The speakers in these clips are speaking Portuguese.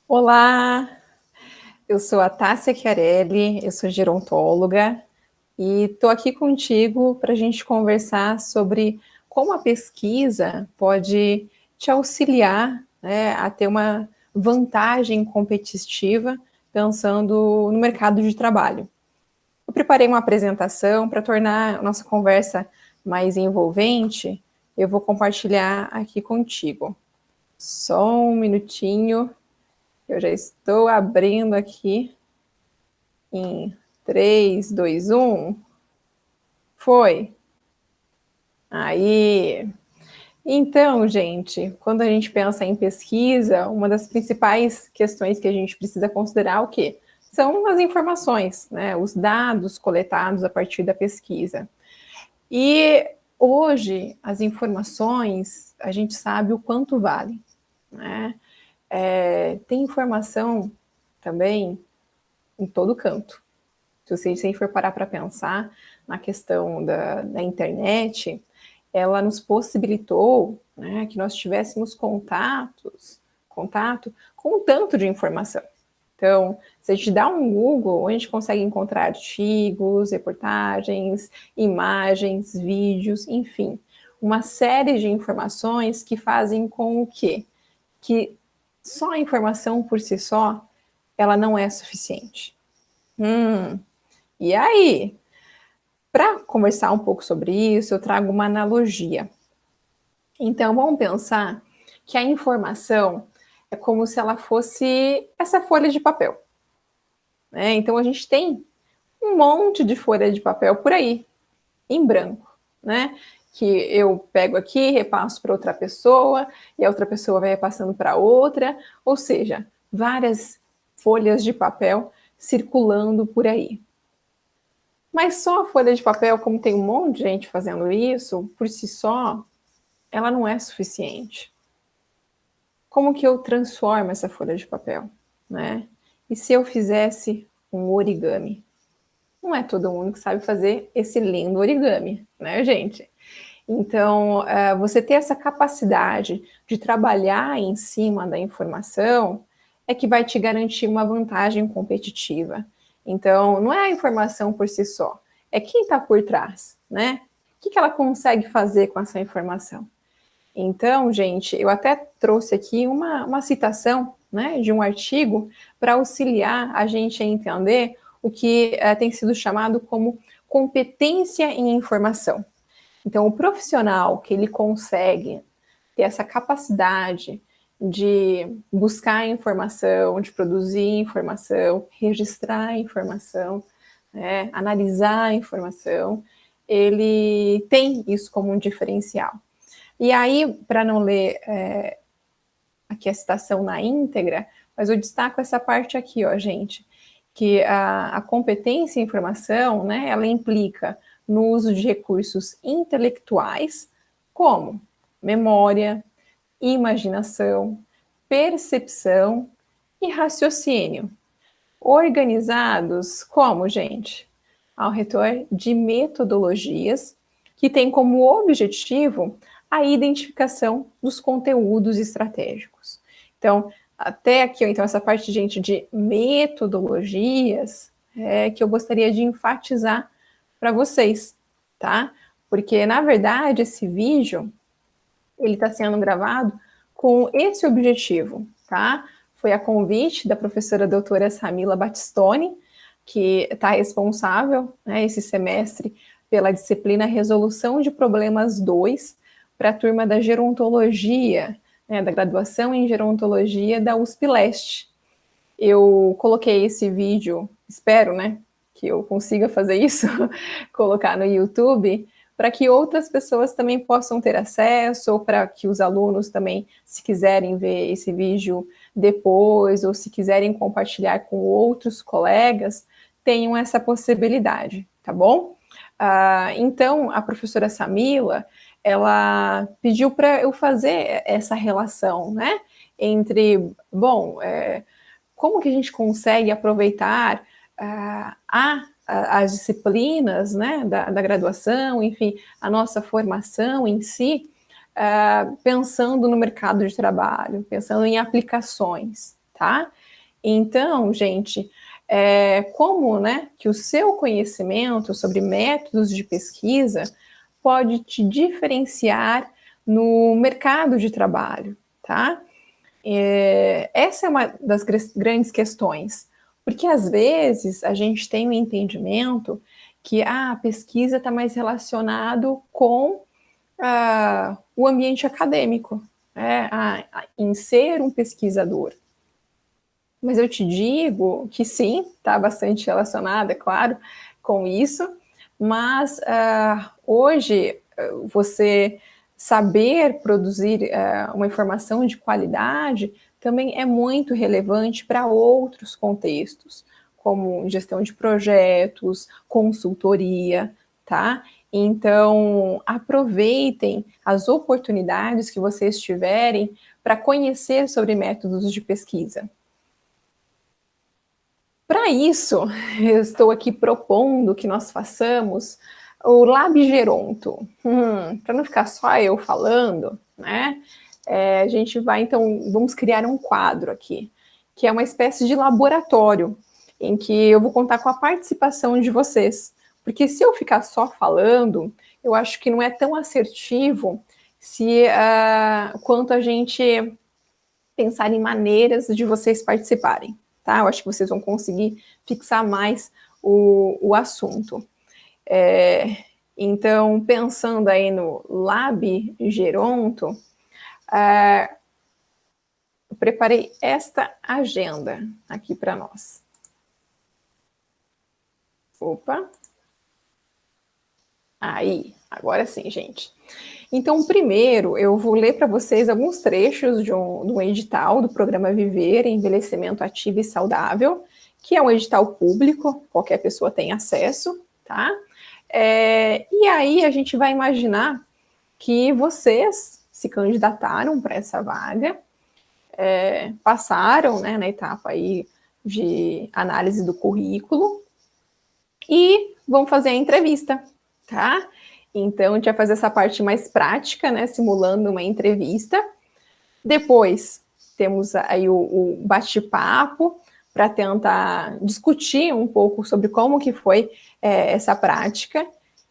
Olá, eu sou a Tássia Chiarelli, eu sou gerontóloga e estou aqui contigo para a gente conversar sobre como a pesquisa pode te auxiliar, né, a ter uma vantagem competitiva pensando no mercado de trabalho. Eu preparei uma apresentação para tornar a nossa conversa mais envolvente. Eu vou compartilhar aqui contigo. Só um minutinho. Eu já estou abrindo aqui em 3, 2, 1. Foi. Aí. Então, gente, quando a gente pensa em pesquisa, uma das principais questões que a gente precisa considerar é o quê? São as informações, né? Os dados coletados a partir da pesquisa. E hoje, as informações, a gente sabe o quanto valem, né? Tem informação também em todo canto. Se você for parar para pensar na questão da internet, ela nos possibilitou, né, que nós tivéssemos contato com um tanto de informação. Então, se a gente dá um Google, a gente consegue encontrar artigos, reportagens, imagens, vídeos, enfim, uma série de informações que fazem com que só a informação por si só, ela não é suficiente. E aí, para conversar um pouco sobre isso, eu trago uma analogia. Então, vamos pensar que a informação é como se ela fosse essa folha de papel, né? Então, a gente tem um monte de folha de papel por aí, em branco, né? Que eu pego aqui, repasso para outra pessoa, e a outra pessoa vai repassando para outra, ou seja, várias folhas de papel circulando por aí. Mas só a folha de papel, como tem um monte de gente fazendo isso, por si só, ela não é suficiente. Como que eu transformo essa folha de papel, né? E se eu fizesse um origami? Não é todo mundo que sabe fazer esse lindo origami, né, gente? Então, você ter essa capacidade de trabalhar em cima da informação é que vai te garantir uma vantagem competitiva. Então, não é a informação por si só, é quem está por trás, né? O que ela consegue fazer com essa informação? Então, gente, eu até trouxe aqui uma citação, né, de um artigo para auxiliar a gente a entender o que tem sido chamado como competência em informação. Então, o profissional que ele consegue ter essa capacidade de buscar informação, de produzir informação, registrar informação, né, analisar a informação, ele tem isso como um diferencial. E aí, para não ler aqui a citação na íntegra, mas eu destaco essa parte aqui, ó, gente, que a competência em informação, né, ela implica no uso de recursos intelectuais, como memória, imaginação, percepção e raciocínio, organizados como, gente? Ao redor de metodologias que têm como objetivo a identificação dos conteúdos estratégicos. Então, até aqui, então, essa parte, gente, de metodologias é que eu gostaria de enfatizar para vocês, tá? Porque, na verdade, esse vídeo, ele está sendo gravado com esse objetivo, tá? Foi a convite da professora doutora Samila Battistoni, que está responsável, né, esse semestre pela disciplina Resolução de Problemas 2 para a turma da Gerontologia, né, da graduação em Gerontologia da USP Leste. Eu coloquei esse vídeo, espero, né, que eu consiga fazer isso, colocar no YouTube, para que outras pessoas também possam ter acesso, ou para que os alunos também, se quiserem ver esse vídeo depois, ou se quiserem compartilhar com outros colegas, tenham essa possibilidade, tá bom? Então, a professora Samila, ela pediu para eu fazer essa relação, né, entre, bom, como que a gente consegue aproveitar as disciplinas, né, da graduação, enfim, a nossa formação em si, pensando no mercado de trabalho, pensando em aplicações, tá? Então, gente, como, né, que o seu conhecimento sobre métodos de pesquisa pode te diferenciar no mercado de trabalho, tá? Essa é uma das grandes questões, porque às vezes a gente tem um entendimento que a pesquisa está mais relacionado com o ambiente acadêmico, né, em ser um pesquisador. Mas eu te digo que sim, está bastante relacionada, é claro, com isso, mas hoje você saber produzir uma informação de qualidade também é muito relevante para outros contextos, como gestão de projetos, consultoria, tá? Então, aproveitem as oportunidades que vocês tiverem para conhecer sobre métodos de pesquisa. Para isso, eu estou aqui propondo que nós façamos o Lab Geronto. Para não ficar só eu falando, né? A gente vai, então, vamos criar um quadro aqui, que é uma espécie de laboratório, em que eu vou contar com a participação de vocês. Porque se eu ficar só falando, eu acho que não é tão assertivo quanto a gente pensar em maneiras de vocês participarem. Tá? Eu acho que vocês vão conseguir fixar mais o assunto. Então, pensando aí no Lab Geronto, eu preparei esta agenda aqui para nós. Opa! Aí, agora sim, gente. Então, primeiro, eu vou ler para vocês alguns trechos de um edital do programa Viver, Envelhecimento Ativo e Saudável, que é um edital público, qualquer pessoa tem acesso, tá? E aí a gente vai imaginar que vocês se candidataram para essa vaga, passaram, né, na etapa aí de análise do currículo e vão fazer a entrevista, tá? Então, a gente vai fazer essa parte mais prática, né, simulando uma entrevista. Depois, temos aí o bate-papo para tentar discutir um pouco sobre como que foi essa prática.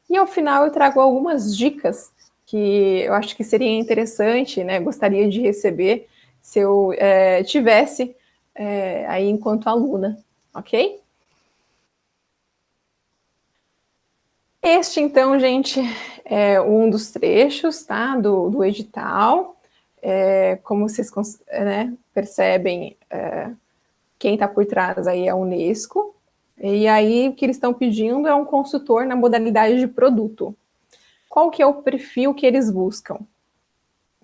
E, ao final, eu trago algumas dicas que eu acho que seria interessante, né, gostaria de receber se eu tivesse aí enquanto aluna, ok? Este, então, gente, é um dos trechos, tá, do edital. Como vocês percebem, quem está por trás aí é a Unesco. E aí, o que eles estão pedindo é um consultor na modalidade de produto. Qual que é o perfil que eles buscam?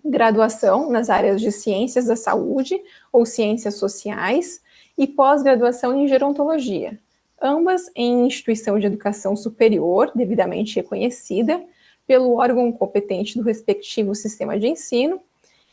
Graduação nas áreas de ciências da saúde ou ciências sociais e pós-graduação em gerontologia, ambas em instituição de educação superior, devidamente reconhecida pelo órgão competente do respectivo sistema de ensino,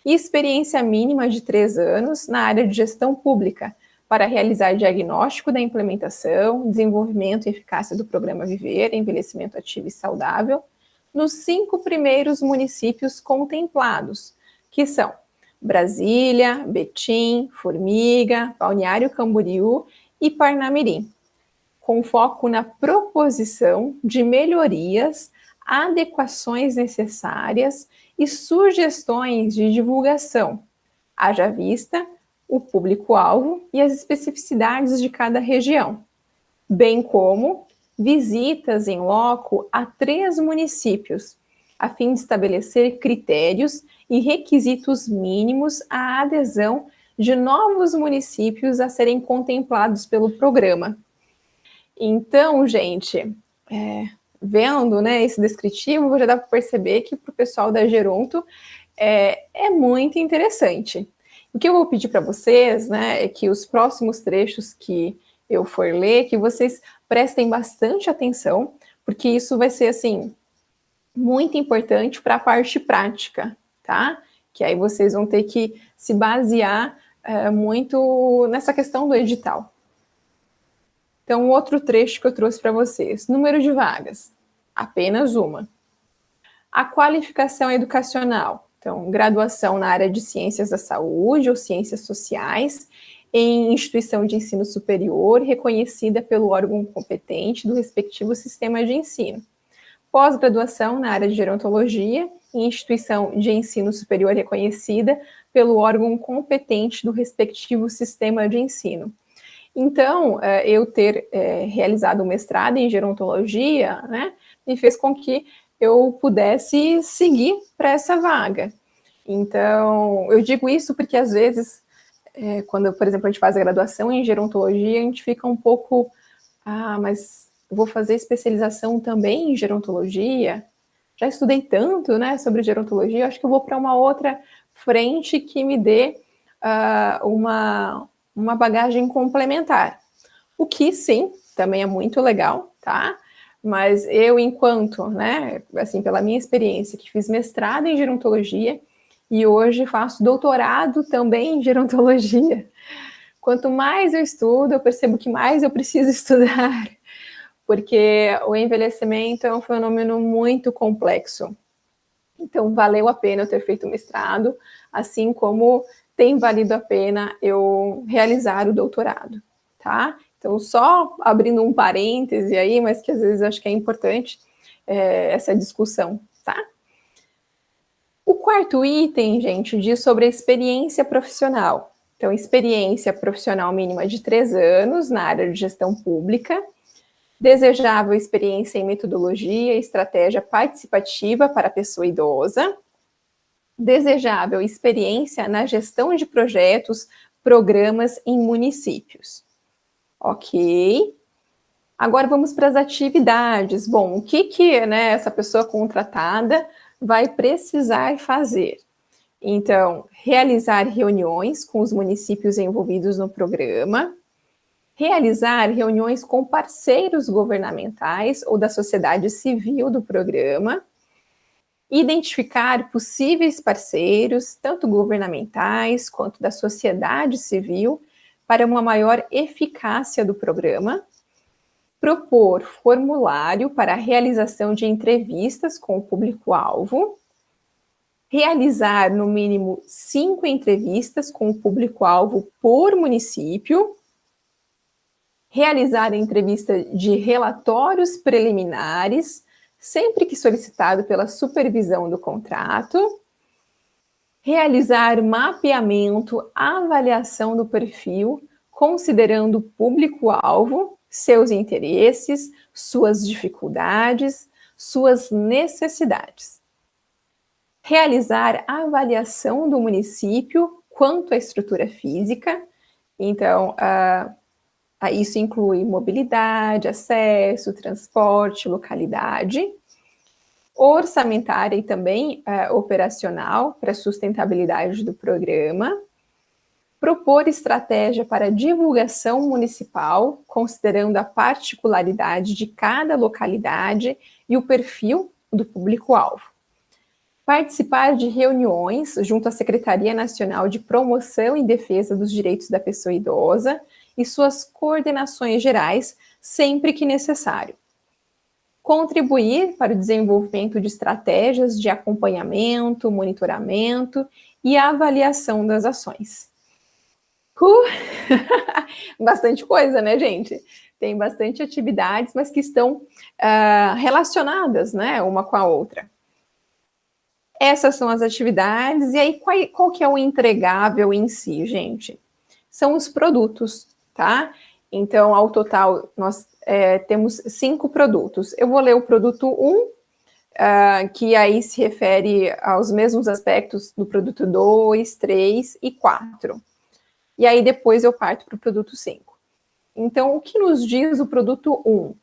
e experiência mínima de 3 anos na área de gestão pública, para realizar diagnóstico da implementação, desenvolvimento e eficácia do programa Viver, Envelhecimento Ativo e Saudável, nos 5 primeiros municípios contemplados, que são Brasília, Betim, Formiga, Balneário Camboriú e Parnamirim, com foco na proposição de melhorias, adequações necessárias e sugestões de divulgação, haja vista o público-alvo e as especificidades de cada região, bem como visitas em loco a 3 municípios, a fim de estabelecer critérios e requisitos mínimos à adesão de novos municípios a serem contemplados pelo programa. Então, gente, vendo, né, esse descritivo, já dá para perceber que para o pessoal da Geronto é muito interessante. O que eu vou pedir para vocês, né, é que os próximos trechos que eu for ler, que vocês prestem bastante atenção, porque isso vai ser, assim, muito importante para a parte prática, tá? Que aí vocês vão ter que se basear muito nessa questão do edital. Então, outro trecho que eu trouxe para vocês. Número de vagas, apenas uma. A qualificação educacional. Então, graduação na área de ciências da saúde ou ciências sociais, em instituição de ensino superior reconhecida pelo órgão competente do respectivo sistema de ensino. Pós-graduação na área de gerontologia em instituição de ensino superior reconhecida pelo órgão competente do respectivo sistema de ensino. Então, eu ter realizado o mestrado em gerontologia, né, me fez com que eu pudesse seguir para essa vaga. Então, eu digo isso porque, às vezes, quando, por exemplo, a gente faz a graduação em gerontologia, a gente fica um pouco, mas vou fazer especialização também em gerontologia? Já estudei tanto, né, sobre gerontologia, acho que eu vou para uma outra frente que me dê uma bagagem complementar. O que, sim, também é muito legal, tá? Mas eu, enquanto, né, assim, pela minha experiência, que fiz mestrado em gerontologia e hoje faço doutorado também em gerontologia, quanto mais eu estudo, eu percebo que mais eu preciso estudar, porque o envelhecimento é um fenômeno muito complexo. Então, valeu a pena eu ter feito o mestrado, assim como tem valido a pena eu realizar o doutorado, tá? Então, só abrindo um parêntese aí, mas que às vezes acho que é importante essa discussão, tá? O quarto item, gente, diz sobre a experiência profissional. Então, experiência profissional mínima de 3 anos na área de gestão pública, desejável experiência em metodologia e estratégia participativa para a pessoa idosa, desejável experiência na gestão de projetos, programas em municípios. Ok. Agora vamos para as atividades. Bom, o que né, essa pessoa contratada vai precisar fazer? Então, realizar reuniões com os municípios envolvidos no programa, realizar reuniões com parceiros governamentais ou da sociedade civil do programa, identificar possíveis parceiros, tanto governamentais quanto da sociedade civil, para uma maior eficácia do programa, propor formulário para a realização de entrevistas com o público-alvo, realizar no mínimo 5 entrevistas com o público-alvo por município, realizar a entrevista de relatórios preliminares, sempre que solicitado pela supervisão do contrato, realizar mapeamento, avaliação do perfil, considerando o público-alvo, seus interesses, suas dificuldades, suas necessidades. Realizar a avaliação do município quanto à estrutura física, então, isso inclui mobilidade, acesso, transporte, localidade, orçamentária e também operacional para a sustentabilidade do programa, propor estratégia para divulgação municipal, considerando a particularidade de cada localidade e o perfil do público-alvo. Participar de reuniões junto à Secretaria Nacional de Promoção e Defesa dos Direitos da Pessoa Idosa e suas coordenações gerais, sempre que necessário. Contribuir para o desenvolvimento de estratégias de acompanhamento, monitoramento e avaliação das ações. Bastante coisa, né, gente? Tem bastante atividades, mas que estão relacionadas, né, uma com a outra. Essas são as atividades, e aí qual que é o entregável em si, gente? São os produtos, tá? Então, ao total, nós temos 5 produtos. Eu vou ler o produto 1, que aí se refere aos mesmos aspectos do produto 2, 3 e 4. E aí depois eu parto para o produto 5. Então, o que nos diz o produto 1?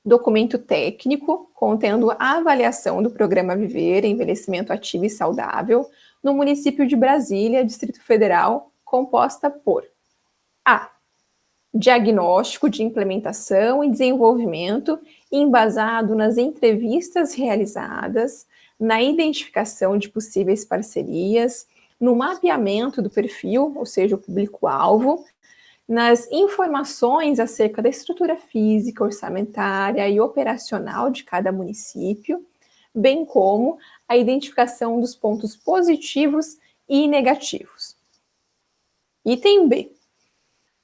Documento técnico contendo a avaliação do programa Viver, Envelhecimento Ativo e Saudável, no município de Brasília, Distrito Federal, composta por A. Diagnóstico de implementação e desenvolvimento embasado nas entrevistas realizadas, na identificação de possíveis parcerias, no mapeamento do perfil, ou seja, o público-alvo, nas informações acerca da estrutura física, orçamentária e operacional de cada município, bem como a identificação dos pontos positivos e negativos. Item B.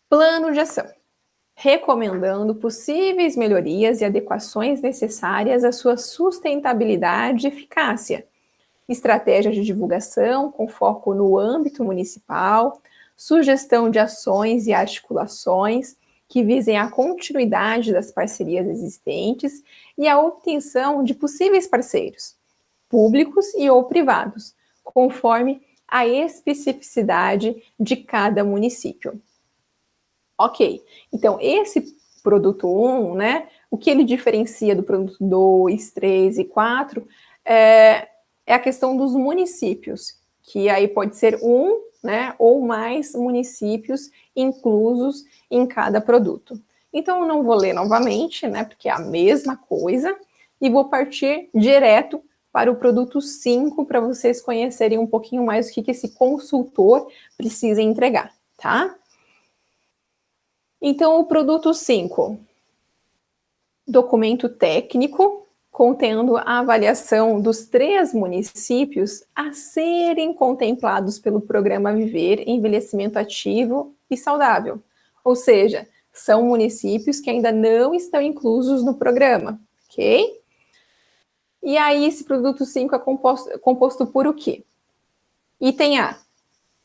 Plano de ação. Recomendando possíveis melhorias e adequações necessárias à sua sustentabilidade e eficácia. Estratégias de divulgação com foco no âmbito municipal, sugestão de ações e articulações que visem a continuidade das parcerias existentes e a obtenção de possíveis parceiros, públicos e ou privados, conforme a especificidade de cada município. Ok, então esse produto 1, né, o que ele diferencia do produto 2, 3 e 4 é a questão dos municípios, que aí pode ser um, né, ou mais municípios inclusos em cada produto. Então eu não vou ler novamente, né, porque é a mesma coisa, e vou partir direto para o produto 5 para vocês conhecerem um pouquinho mais o que esse consultor precisa entregar, tá? Então, o produto 5, documento técnico, contendo a avaliação dos 3 municípios a serem contemplados pelo Programa Viver Envelhecimento Ativo e Saudável. Ou seja, são municípios que ainda não estão inclusos no programa, ok? E aí, esse produto 5 é composto por o quê? Item A,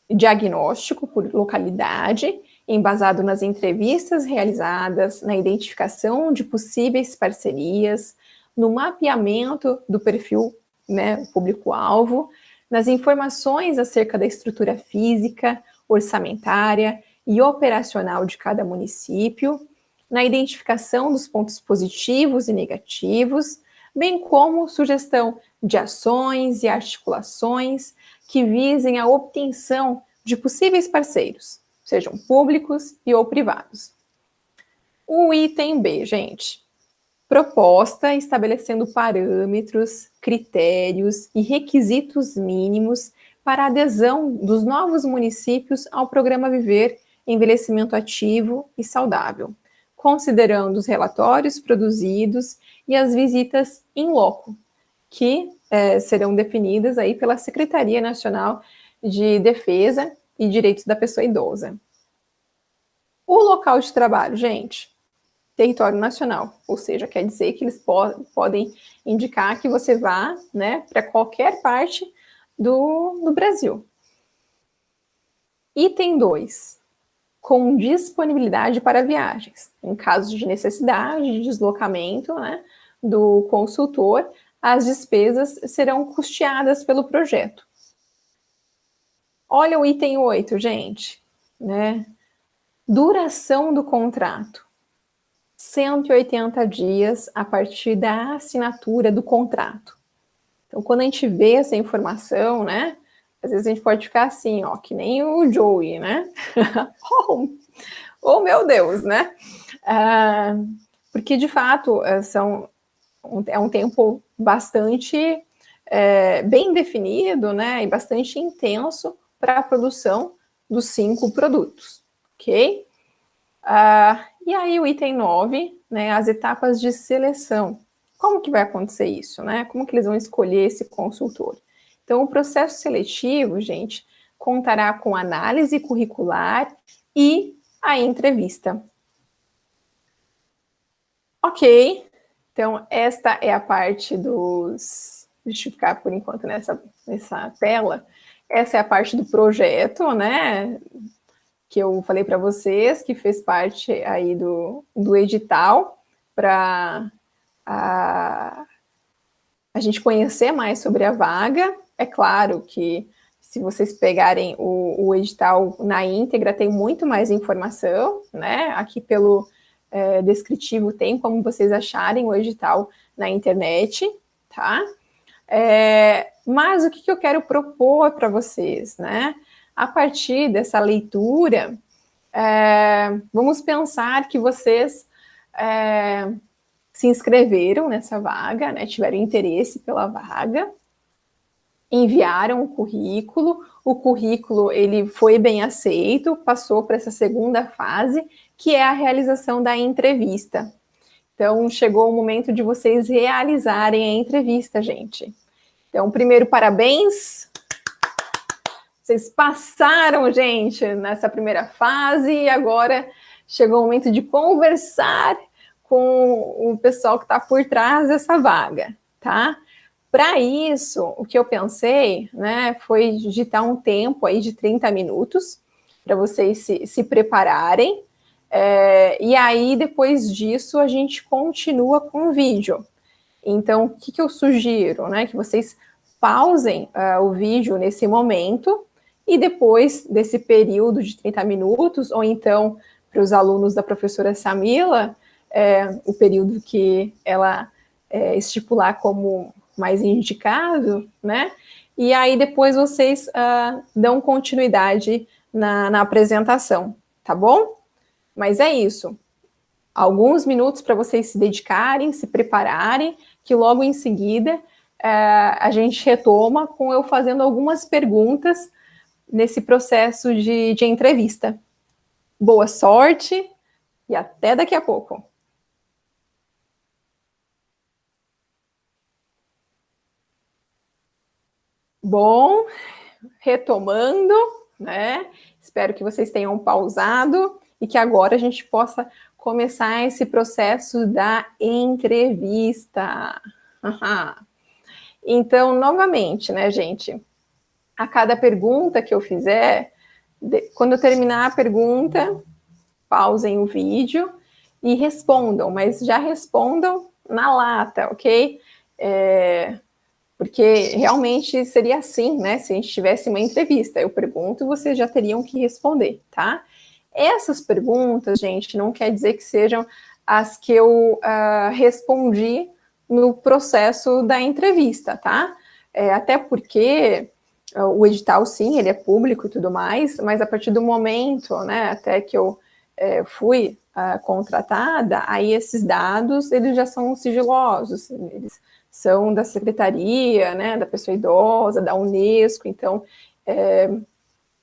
diagnóstico por localidade, embasado nas entrevistas realizadas, na identificação de possíveis parcerias, no mapeamento do perfil, né, público-alvo, nas informações acerca da estrutura física, orçamentária e operacional de cada município, na identificação dos pontos positivos e negativos, bem como sugestão de ações e articulações que visem a obtenção de possíveis parceiros, sejam públicos e ou privados. O item B, gente. Proposta estabelecendo parâmetros, critérios e requisitos mínimos para a adesão dos novos municípios ao Programa Viver Envelhecimento Ativo e Saudável, considerando os relatórios produzidos e as visitas in loco, que serão definidas aí pela Secretaria Nacional de Defesa e Direitos da Pessoa Idosa. O local de trabalho, gente, território nacional, ou seja, quer dizer que eles podem indicar que você vá, né, para qualquer parte do Brasil. Item 2, com disponibilidade para viagens. Em caso de necessidade de deslocamento, né, do consultor, as despesas serão custeadas pelo projeto. Olha o item 8, gente, né? Duração do contrato. 180 dias a partir da assinatura do contrato. Então, quando a gente vê essa informação, né? Às vezes a gente pode ficar assim, ó, que nem o Joey, né? Oh, meu Deus, né? Porque, de fato, é um tempo bastante bem definido, né? E bastante intenso para a produção dos 5 produtos, ok? E aí o item 9, né, as etapas de seleção. Como que vai acontecer isso, né? Como que eles vão escolher esse consultor? Então, o processo seletivo, gente, contará com análise curricular e a entrevista. Ok, então esta é a parte dos... Deixa eu ficar por enquanto nessa tela. Essa é a parte do projeto, né? Que eu falei para vocês, que fez parte aí do edital, para a gente conhecer mais sobre a vaga. É claro que se vocês pegarem o edital na íntegra, tem muito mais informação, né? Aqui pelo descritivo tem como vocês acharem o edital na internet, tá? Mas o que eu quero propor para vocês, né? A partir dessa leitura, vamos pensar que vocês se inscreveram nessa vaga, né, tiveram interesse pela vaga, enviaram o currículo ele foi bem aceito, passou para essa segunda fase, que é a realização da entrevista. Então, chegou o momento de vocês realizarem a entrevista, gente. Então, primeiro, parabéns Vocês passaram, gente, nessa primeira fase e agora chegou o momento de conversar com o pessoal que está por trás dessa vaga, tá? Para isso, o que eu pensei, né, foi digitar um tempo aí de 30 minutos para vocês se prepararem. E aí, depois disso, a gente continua com o vídeo. Então, o que eu sugiro, né? Que vocês pausem o vídeo nesse momento e depois desse período de 30 minutos, ou então, para os alunos da professora Samila, o período que ela estipular como mais indicado, né? E aí depois vocês dão continuidade na apresentação, tá bom? Mas é isso. Alguns minutos para vocês se dedicarem, se prepararem, que logo em seguida a gente retoma com eu fazendo algumas perguntas nesse processo de entrevista. Boa sorte e até daqui a pouco. Bom, retomando, né? Espero que vocês tenham pausado e que agora a gente possa começar esse processo da entrevista. Então, novamente, né, gente? A cada pergunta que eu fizer, quando eu terminar a pergunta, pausem o vídeo e respondam, mas já respondam na lata, ok? Porque realmente seria assim, né? Se a gente tivesse uma entrevista, eu pergunto, vocês já teriam que responder, tá? Essas perguntas, gente, não quer dizer que sejam as que eu respondi no processo da entrevista, tá? Até porque o edital, sim, ele é público e tudo mais, mas a partir do momento, né, até que eu fui contratada, aí esses dados, eles já são sigilosos, eles são da secretaria, né, da pessoa idosa, da Unesco, então,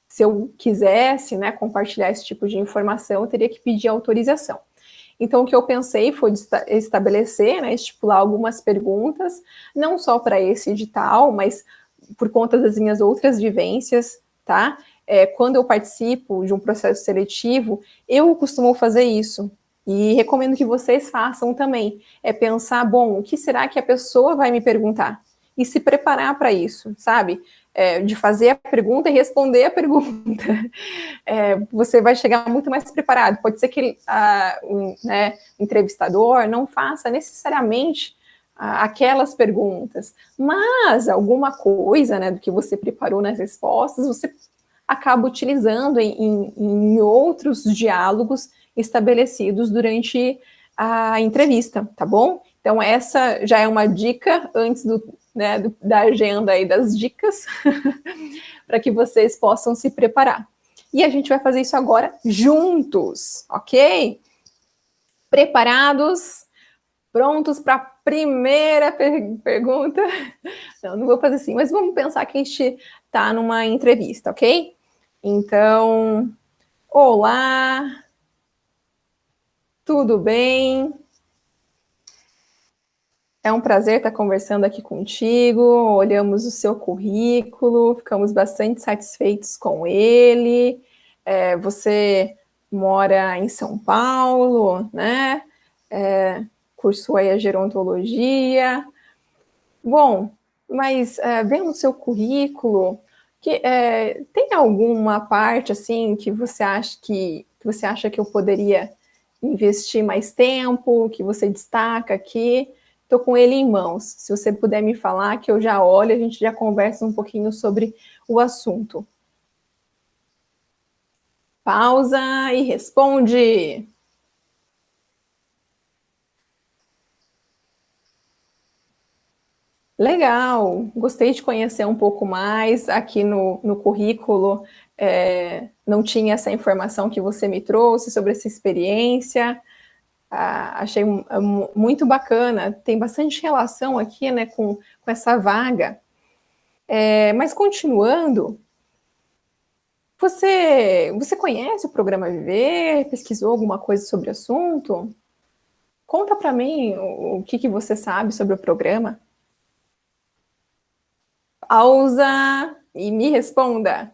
se eu quisesse, né, compartilhar esse tipo de informação, eu teria que pedir autorização. Então, o que eu pensei foi estabelecer, né, estipular algumas perguntas, não só para esse edital, mas por conta das minhas outras vivências, tá? Quando eu participo de um processo seletivo, eu costumo fazer isso. E recomendo que vocês façam também. É pensar, bom, o que será que a pessoa vai me perguntar? E se preparar para isso, sabe? De fazer a pergunta e responder a pergunta. Você vai chegar muito mais preparado. Pode ser que o entrevistador não faça necessariamente aquelas perguntas, mas alguma coisa, né, do que você preparou nas respostas, você acaba utilizando em outros diálogos estabelecidos durante a entrevista, tá bom? Então, essa já é uma dica antes da agenda aí das dicas, para que vocês possam se preparar. E a gente vai fazer isso agora juntos, ok? Preparados? Prontos para a primeira pergunta? Não vou fazer assim, mas vamos pensar que a gente está numa entrevista, ok? Então, olá, tudo bem? É um prazer estar conversando aqui contigo. Olhamos o seu currículo, ficamos bastante satisfeitos com ele. Você mora em São Paulo, né? Cursou aí a gerontologia. Bom, mas vendo o seu currículo, tem alguma parte assim que você acha que eu poderia investir mais tempo, que você destaca aqui? Estou com ele em mãos. Se você puder me falar, que eu já olho, a gente já conversa um pouquinho sobre o assunto. Pausa e responde. Legal, gostei de conhecer um pouco mais. Aqui no currículo não tinha essa informação que você me trouxe sobre essa experiência. Achei muito bacana, tem bastante relação aqui, né, com essa vaga. Mas continuando, você conhece o programa Viver? Pesquisou alguma coisa sobre o assunto? Conta para mim o que você sabe sobre o programa. Pausa e me responda.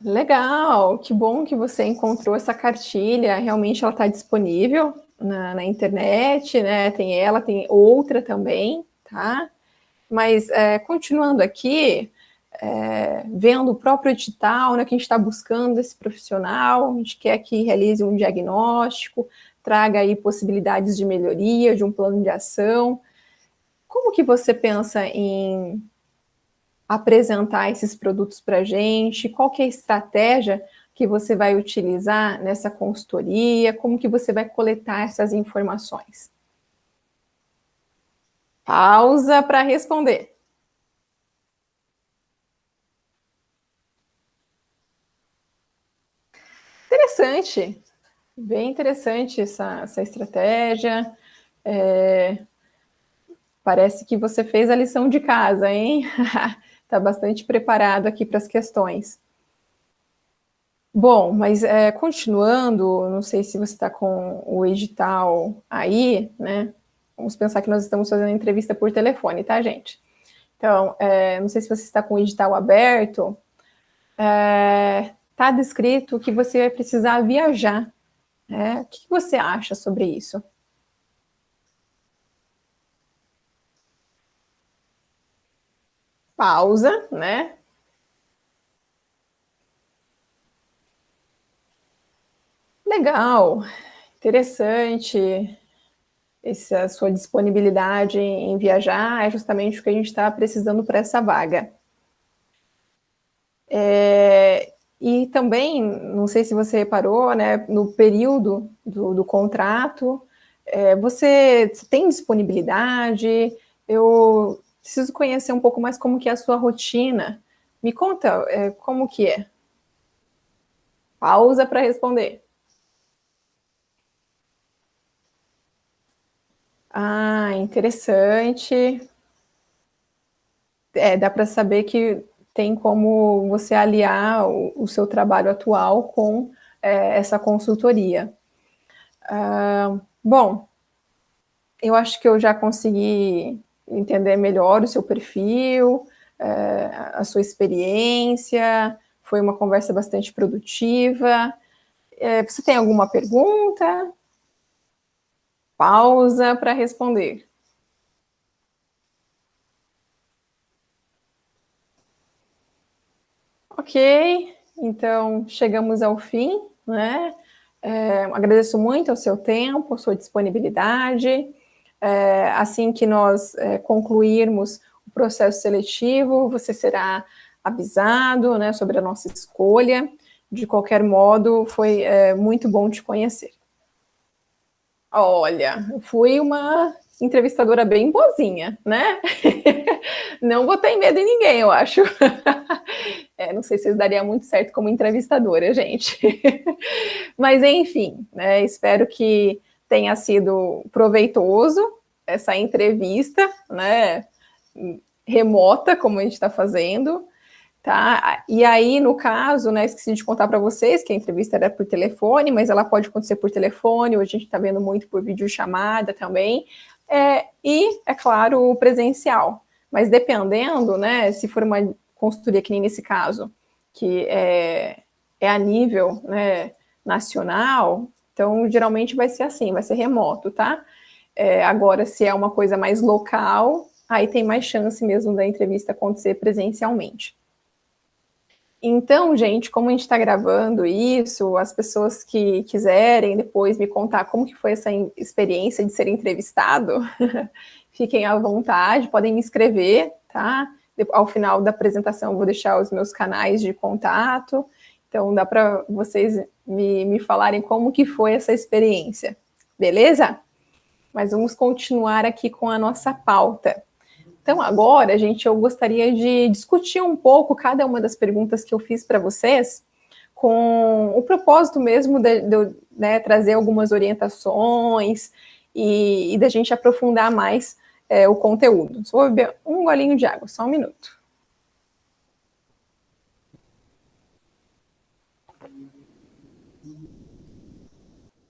Legal, que bom que você encontrou essa cartilha. Realmente ela está disponível na internet, né? Tem ela, tem outra também, tá? Mas continuando aqui, vendo o próprio edital, né, que a gente está buscando esse profissional, a gente quer que realize um diagnóstico, traga aí possibilidades de melhoria, de um plano de ação. Como que você pensa em apresentar esses produtos para a gente? Qual que é a estratégia que você vai utilizar nessa consultoria? Como que você vai coletar essas informações? Pausa para responder. Interessante, bem interessante essa estratégia. Parece que você fez a lição de casa, hein? Está bastante preparado aqui para as questões. Bom, mas continuando, não sei se você está com o edital aí, né? Vamos pensar que nós estamos fazendo a entrevista por telefone, tá, gente? Então, não sei se você está com o edital aberto, está descrito que você vai precisar viajar, né? O que você acha sobre isso? Pausa, né? Legal, interessante. Essa sua disponibilidade em viajar é justamente o que a gente está precisando para essa vaga. E também, não sei se você reparou, né, no período do contrato, você tem disponibilidade? Eu preciso conhecer um pouco mais como que é a sua rotina. Me conta, como que é? Pausa para responder. Ah, interessante. Dá para saber que tem como você aliar o seu trabalho atual com essa consultoria. Bom, eu acho que eu já consegui entender melhor o seu perfil, a sua experiência. Foi uma conversa bastante produtiva. Você tem alguma pergunta? Pausa para responder. Ok, então chegamos ao fim, né? Agradeço muito o seu tempo, a sua disponibilidade. Assim que nós concluirmos o processo seletivo, você será avisado, né, sobre a nossa escolha. De qualquer modo, foi muito bom te conhecer. Olha, fui uma entrevistadora bem boazinha, né? Não botei medo em ninguém, eu acho. Não sei se daria muito certo como entrevistadora, gente. Mas, enfim, né, espero que tenha sido proveitoso essa entrevista, né, remota, como a gente está fazendo, tá? E aí, no caso, né, esqueci de contar para vocês que a entrevista era por telefone, mas ela pode acontecer por telefone, hoje a gente está vendo muito por videochamada também, e, é claro, presencial. Mas dependendo, né, se for uma consultoria que nem nesse caso, que é a nível, né, nacional, então geralmente vai ser assim, vai ser remoto, tá? Agora, se é uma coisa mais local, aí tem mais chance mesmo da entrevista acontecer presencialmente. Então, gente, como a gente está gravando isso, as pessoas que quiserem depois me contar como que foi essa experiência de ser entrevistado, fiquem à vontade, podem me escrever, tá? Ao final da apresentação, eu vou deixar os meus canais de contato, então dá para vocês me falarem como que foi essa experiência, beleza? Mas vamos continuar aqui com a nossa pauta. Então, agora, gente, eu gostaria de discutir um pouco cada uma das perguntas que eu fiz para vocês, com o propósito mesmo de né, trazer algumas orientações e da gente aprofundar mais o conteúdo. Só vou beber um golinho de água, só um minuto.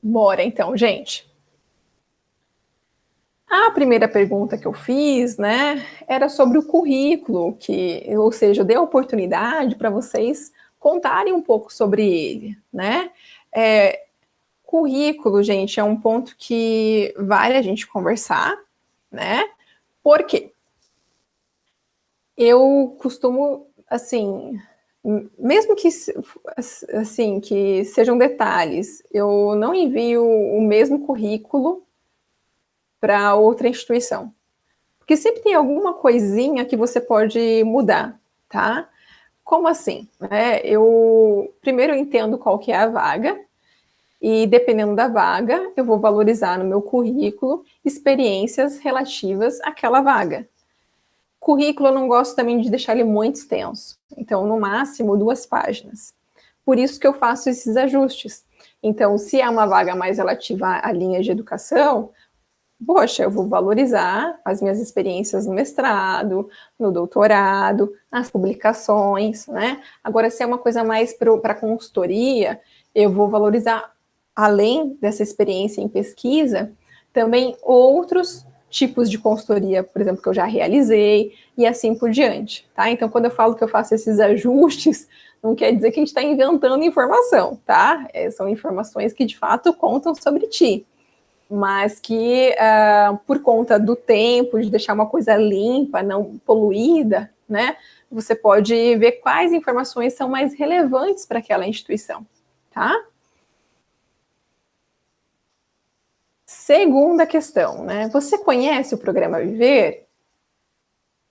Bora, então, gente. A primeira pergunta que eu fiz, né, era sobre o currículo, ou seja, eu dei a oportunidade para vocês contarem um pouco sobre ele, né? Currículo, gente, é um ponto que vale a gente conversar, né? Por quê? Eu costumo, assim, mesmo que, assim, que sejam detalhes, eu não envio o mesmo currículo para outra instituição. Porque sempre tem alguma coisinha que você pode mudar, tá? Como assim? Primeiro eu entendo qual que é a vaga, e dependendo da vaga, eu vou valorizar no meu currículo experiências relativas àquela vaga. Currículo eu não gosto também de deixar ele muito extenso, então no máximo 2 páginas. Por isso que eu faço esses ajustes. Então, se é uma vaga mais relativa à linha de educação, poxa, eu vou valorizar as minhas experiências no mestrado, no doutorado, as publicações, né? Agora, se é uma coisa mais para consultoria, eu vou valorizar, além dessa experiência em pesquisa, também outros tipos de consultoria, por exemplo, que eu já realizei, e assim por diante, tá? Então, quando eu falo que eu faço esses ajustes, não quer dizer que a gente está inventando informação, tá? São informações que, de fato, contam sobre ti, mas que, por conta do tempo, de deixar uma coisa limpa, não poluída, né, você pode ver quais informações são mais relevantes para aquela instituição, tá? Segunda questão, né, você conhece o programa Viver?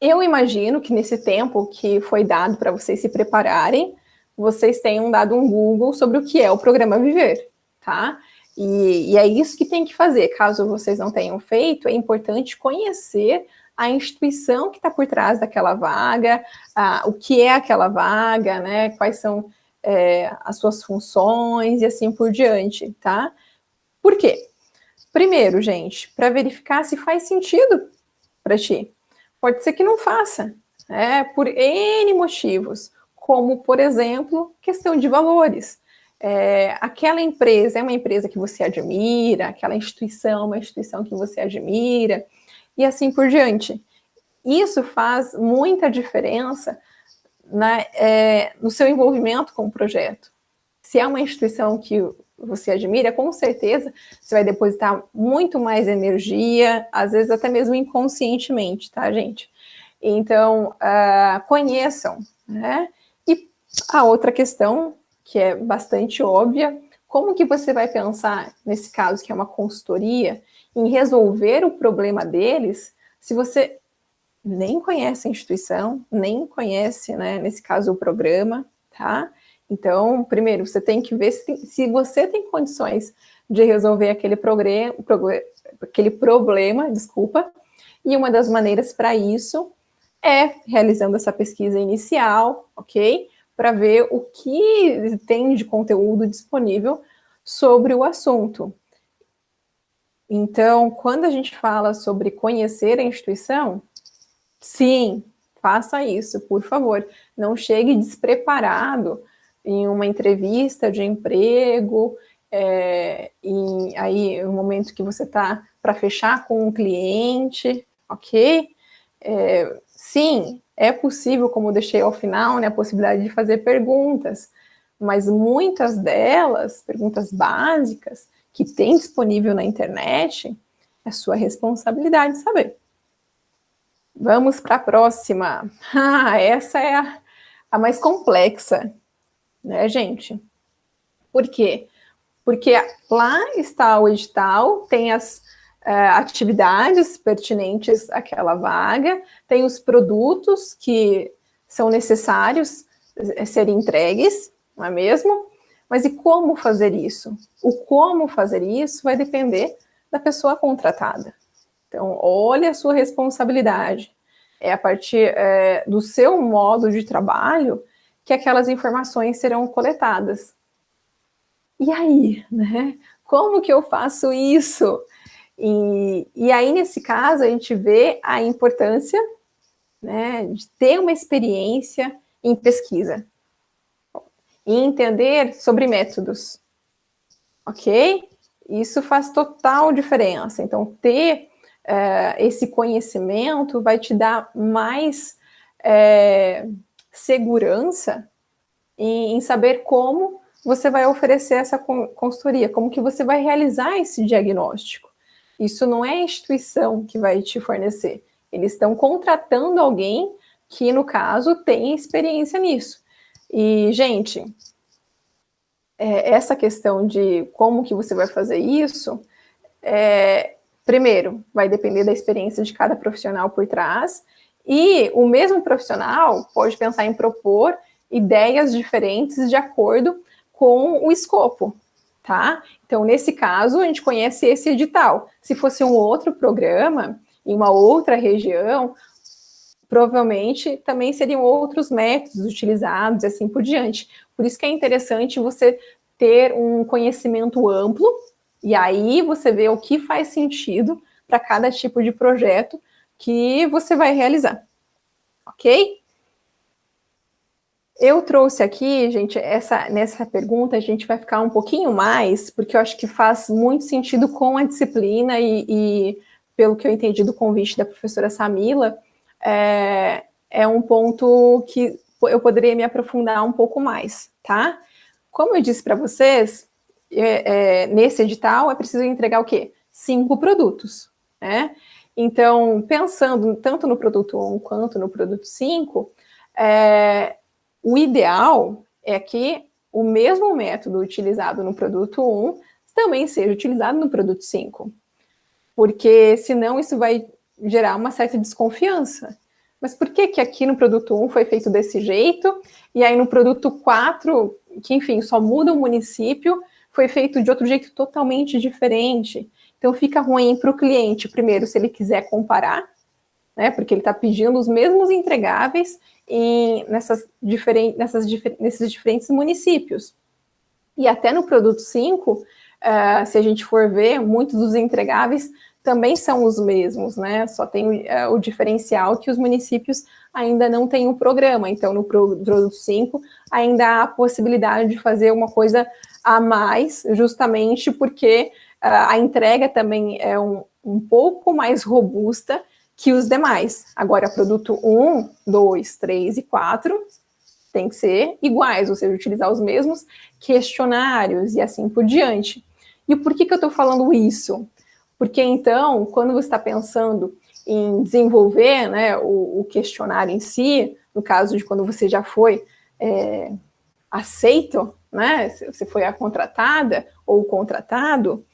Eu imagino que nesse tempo que foi dado para vocês se prepararem, vocês tenham dado um Google sobre o que é o programa Viver, tá? E é isso que tem que fazer. Caso vocês não tenham feito, é importante conhecer a instituição que está por trás daquela vaga, o que é aquela vaga, né? Quais são as suas funções e assim por diante, tá? Por quê? Primeiro, gente, para verificar se faz sentido para ti. Pode ser que não faça, por N motivos, como, por exemplo, questão de valores. Aquela empresa é uma empresa que você admira, aquela instituição é uma instituição que você admira, e assim por diante. Isso faz muita diferença no seu envolvimento com o projeto. Se é uma instituição que você admira, com certeza você vai depositar muito mais energia, às vezes até mesmo inconscientemente, tá, gente? Então, conheçam, né? E a outra questão, que é bastante óbvia, como que você vai pensar, nesse caso, que é uma consultoria, em resolver o problema deles, se você nem conhece a instituição, nem conhece, né, nesse caso, o programa, tá? Então, primeiro, você tem que ver se você tem condições de resolver aquele problema, desculpa, e uma das maneiras para isso é realizando essa pesquisa inicial, ok? Para ver o que tem de conteúdo disponível sobre o assunto. Então, quando a gente fala sobre conhecer a instituição, sim, faça isso, por favor. Não chegue despreparado em uma entrevista de emprego, aí no momento que você está para fechar com um cliente, ok? Sim, é possível, como eu deixei ao final, né, a possibilidade de fazer perguntas, mas muitas delas, perguntas básicas, que tem disponível na internet, é sua responsabilidade saber. Vamos para a próxima. Essa é a mais complexa, né, gente? Por quê? Porque lá está o edital, tem as atividades pertinentes àquela vaga, tem os produtos que são necessários serem entregues, não é mesmo? Mas e como fazer isso? O como fazer isso vai depender da pessoa contratada. Então, olha a sua responsabilidade. É a partir do seu modo de trabalho que aquelas informações serão coletadas. E aí, né? Como que eu faço isso? E aí, nesse caso, a gente vê a importância, né, de ter uma experiência em pesquisa e entender sobre métodos, ok? Isso faz total diferença. Então, ter esse conhecimento vai te dar mais segurança em saber como você vai oferecer essa consultoria, como que você vai realizar esse diagnóstico. Isso não é a instituição que vai te fornecer. Eles estão contratando alguém que, no caso, tem experiência nisso. E, gente, essa questão de como que você vai fazer isso, primeiro, vai depender da experiência de cada profissional por trás, e o mesmo profissional pode pensar em propor ideias diferentes de acordo com o escopo, tá? Então, nesse caso, a gente conhece esse edital. Se fosse um outro programa, em uma outra região, provavelmente também seriam outros métodos utilizados e assim por diante. Por isso que é interessante você ter um conhecimento amplo, e aí você vê o que faz sentido para cada tipo de projeto que você vai realizar, ok? Eu trouxe aqui, gente, nessa pergunta a gente vai ficar um pouquinho mais, porque eu acho que faz muito sentido com a disciplina e pelo que eu entendi do convite da professora Samila, é um ponto que eu poderia me aprofundar um pouco mais, tá? Como eu disse para vocês, nesse edital é preciso entregar o quê? 5 produtos, né? Então, pensando tanto no produto 1 quanto no produto 5, o ideal é que o mesmo método utilizado no produto 1 também seja utilizado no produto 5, porque senão isso vai gerar uma certa desconfiança. Mas por que que aqui no produto 1 foi feito desse jeito, e aí no produto 4, que enfim, só muda o município, foi feito de outro jeito totalmente diferente? Então fica ruim para o cliente, primeiro, se ele quiser comparar, né, porque ele está pedindo os mesmos entregáveis nesses diferentes municípios. E até no produto 5, se a gente for ver, muitos dos entregáveis também são os mesmos, né? Só tem o diferencial que os municípios ainda não têm o programa. Então, no produto 5, ainda há a possibilidade de fazer uma coisa a mais, justamente porque a entrega também é um pouco mais robusta que os demais. Agora, produto 1, 2, 3 e 4 tem que ser iguais, ou seja, utilizar os mesmos questionários e assim por diante. E por que eu estou falando isso? Porque, então, quando você está pensando em desenvolver, né, o questionário em si, no caso de quando você já foi aceito, né, se você foi a contratada ou contratado,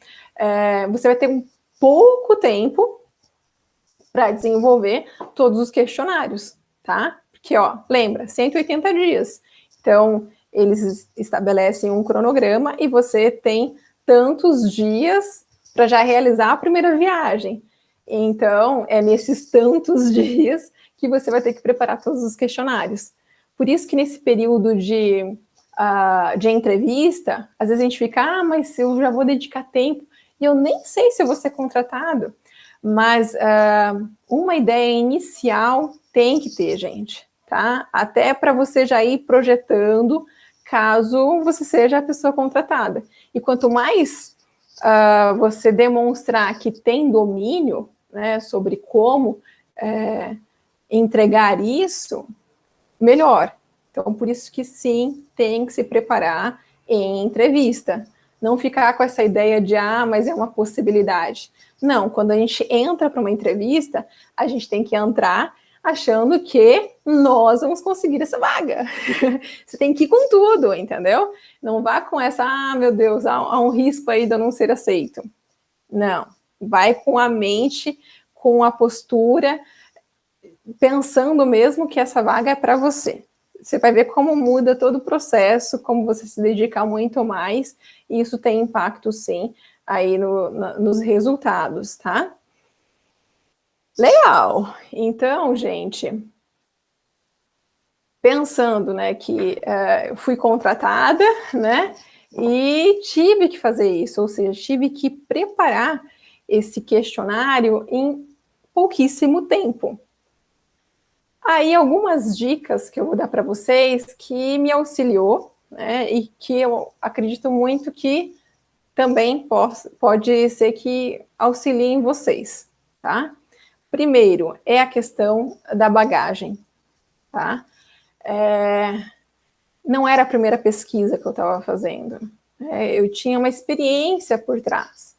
você vai ter um pouco tempo para desenvolver todos os questionários, tá? Porque, ó, lembra, 180 dias. Então, eles estabelecem um cronograma e você tem tantos dias para já realizar a primeira viagem. Então, é nesses tantos dias que você vai ter que preparar todos os questionários. Por isso que nesse período de entrevista, às vezes a gente fica, mas eu já vou dedicar tempo e eu nem sei se eu vou ser contratado. Mas uma ideia inicial tem que ter, gente, tá? Até para você já ir projetando caso você seja a pessoa contratada. E quanto mais você demonstrar que tem domínio, né, sobre como entregar isso, melhor. Então, por isso que sim, tem que se preparar em entrevista. Não ficar com essa ideia de, mas é uma possibilidade. Não, quando a gente entra para uma entrevista, a gente tem que entrar achando que nós vamos conseguir essa vaga. Você tem que ir com tudo, entendeu? Não vá com essa, meu Deus, há um risco aí de eu não ser aceito. Não, vai com a mente, com a postura, pensando mesmo que essa vaga é para você. Você vai ver como muda todo o processo, como você se dedica muito mais, e isso tem impacto, sim, aí nos resultados, tá? Legal! Então, gente, pensando, né, que fui contratada, né, e tive que fazer isso, ou seja, tive que preparar esse questionário em pouquíssimo tempo. Aí algumas dicas que eu vou dar para vocês que me auxiliou, né, e que eu acredito muito que também pode ser que auxiliem vocês, tá? Primeiro, é a questão da bagagem, tá? não era a primeira pesquisa que eu estava fazendo. Eu tinha uma experiência por trás,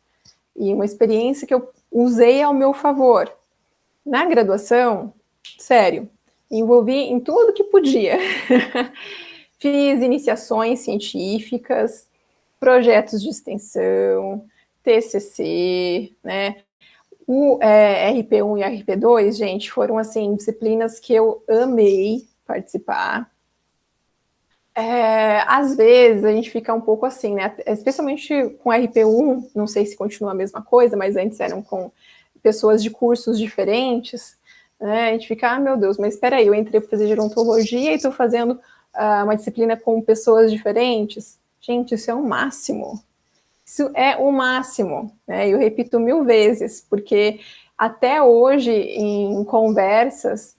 e uma experiência que eu usei ao meu favor. Na graduação, sério, me envolvi em tudo que podia. Fiz iniciações científicas, projetos de extensão, TCC, né? O RP1 e RP2, gente, foram, assim, disciplinas que eu amei participar. Às vezes a gente fica um pouco assim, né? Especialmente com RP1, não sei se continua a mesma coisa, mas antes eram com pessoas de cursos diferentes, né? A gente fica, meu Deus, mas espera aí, eu entrei para fazer gerontologia e estou fazendo uma disciplina com pessoas diferentes. Gente, isso é o máximo. Isso é o máximo, né? Eu repito 1000 vezes, porque até hoje, em conversas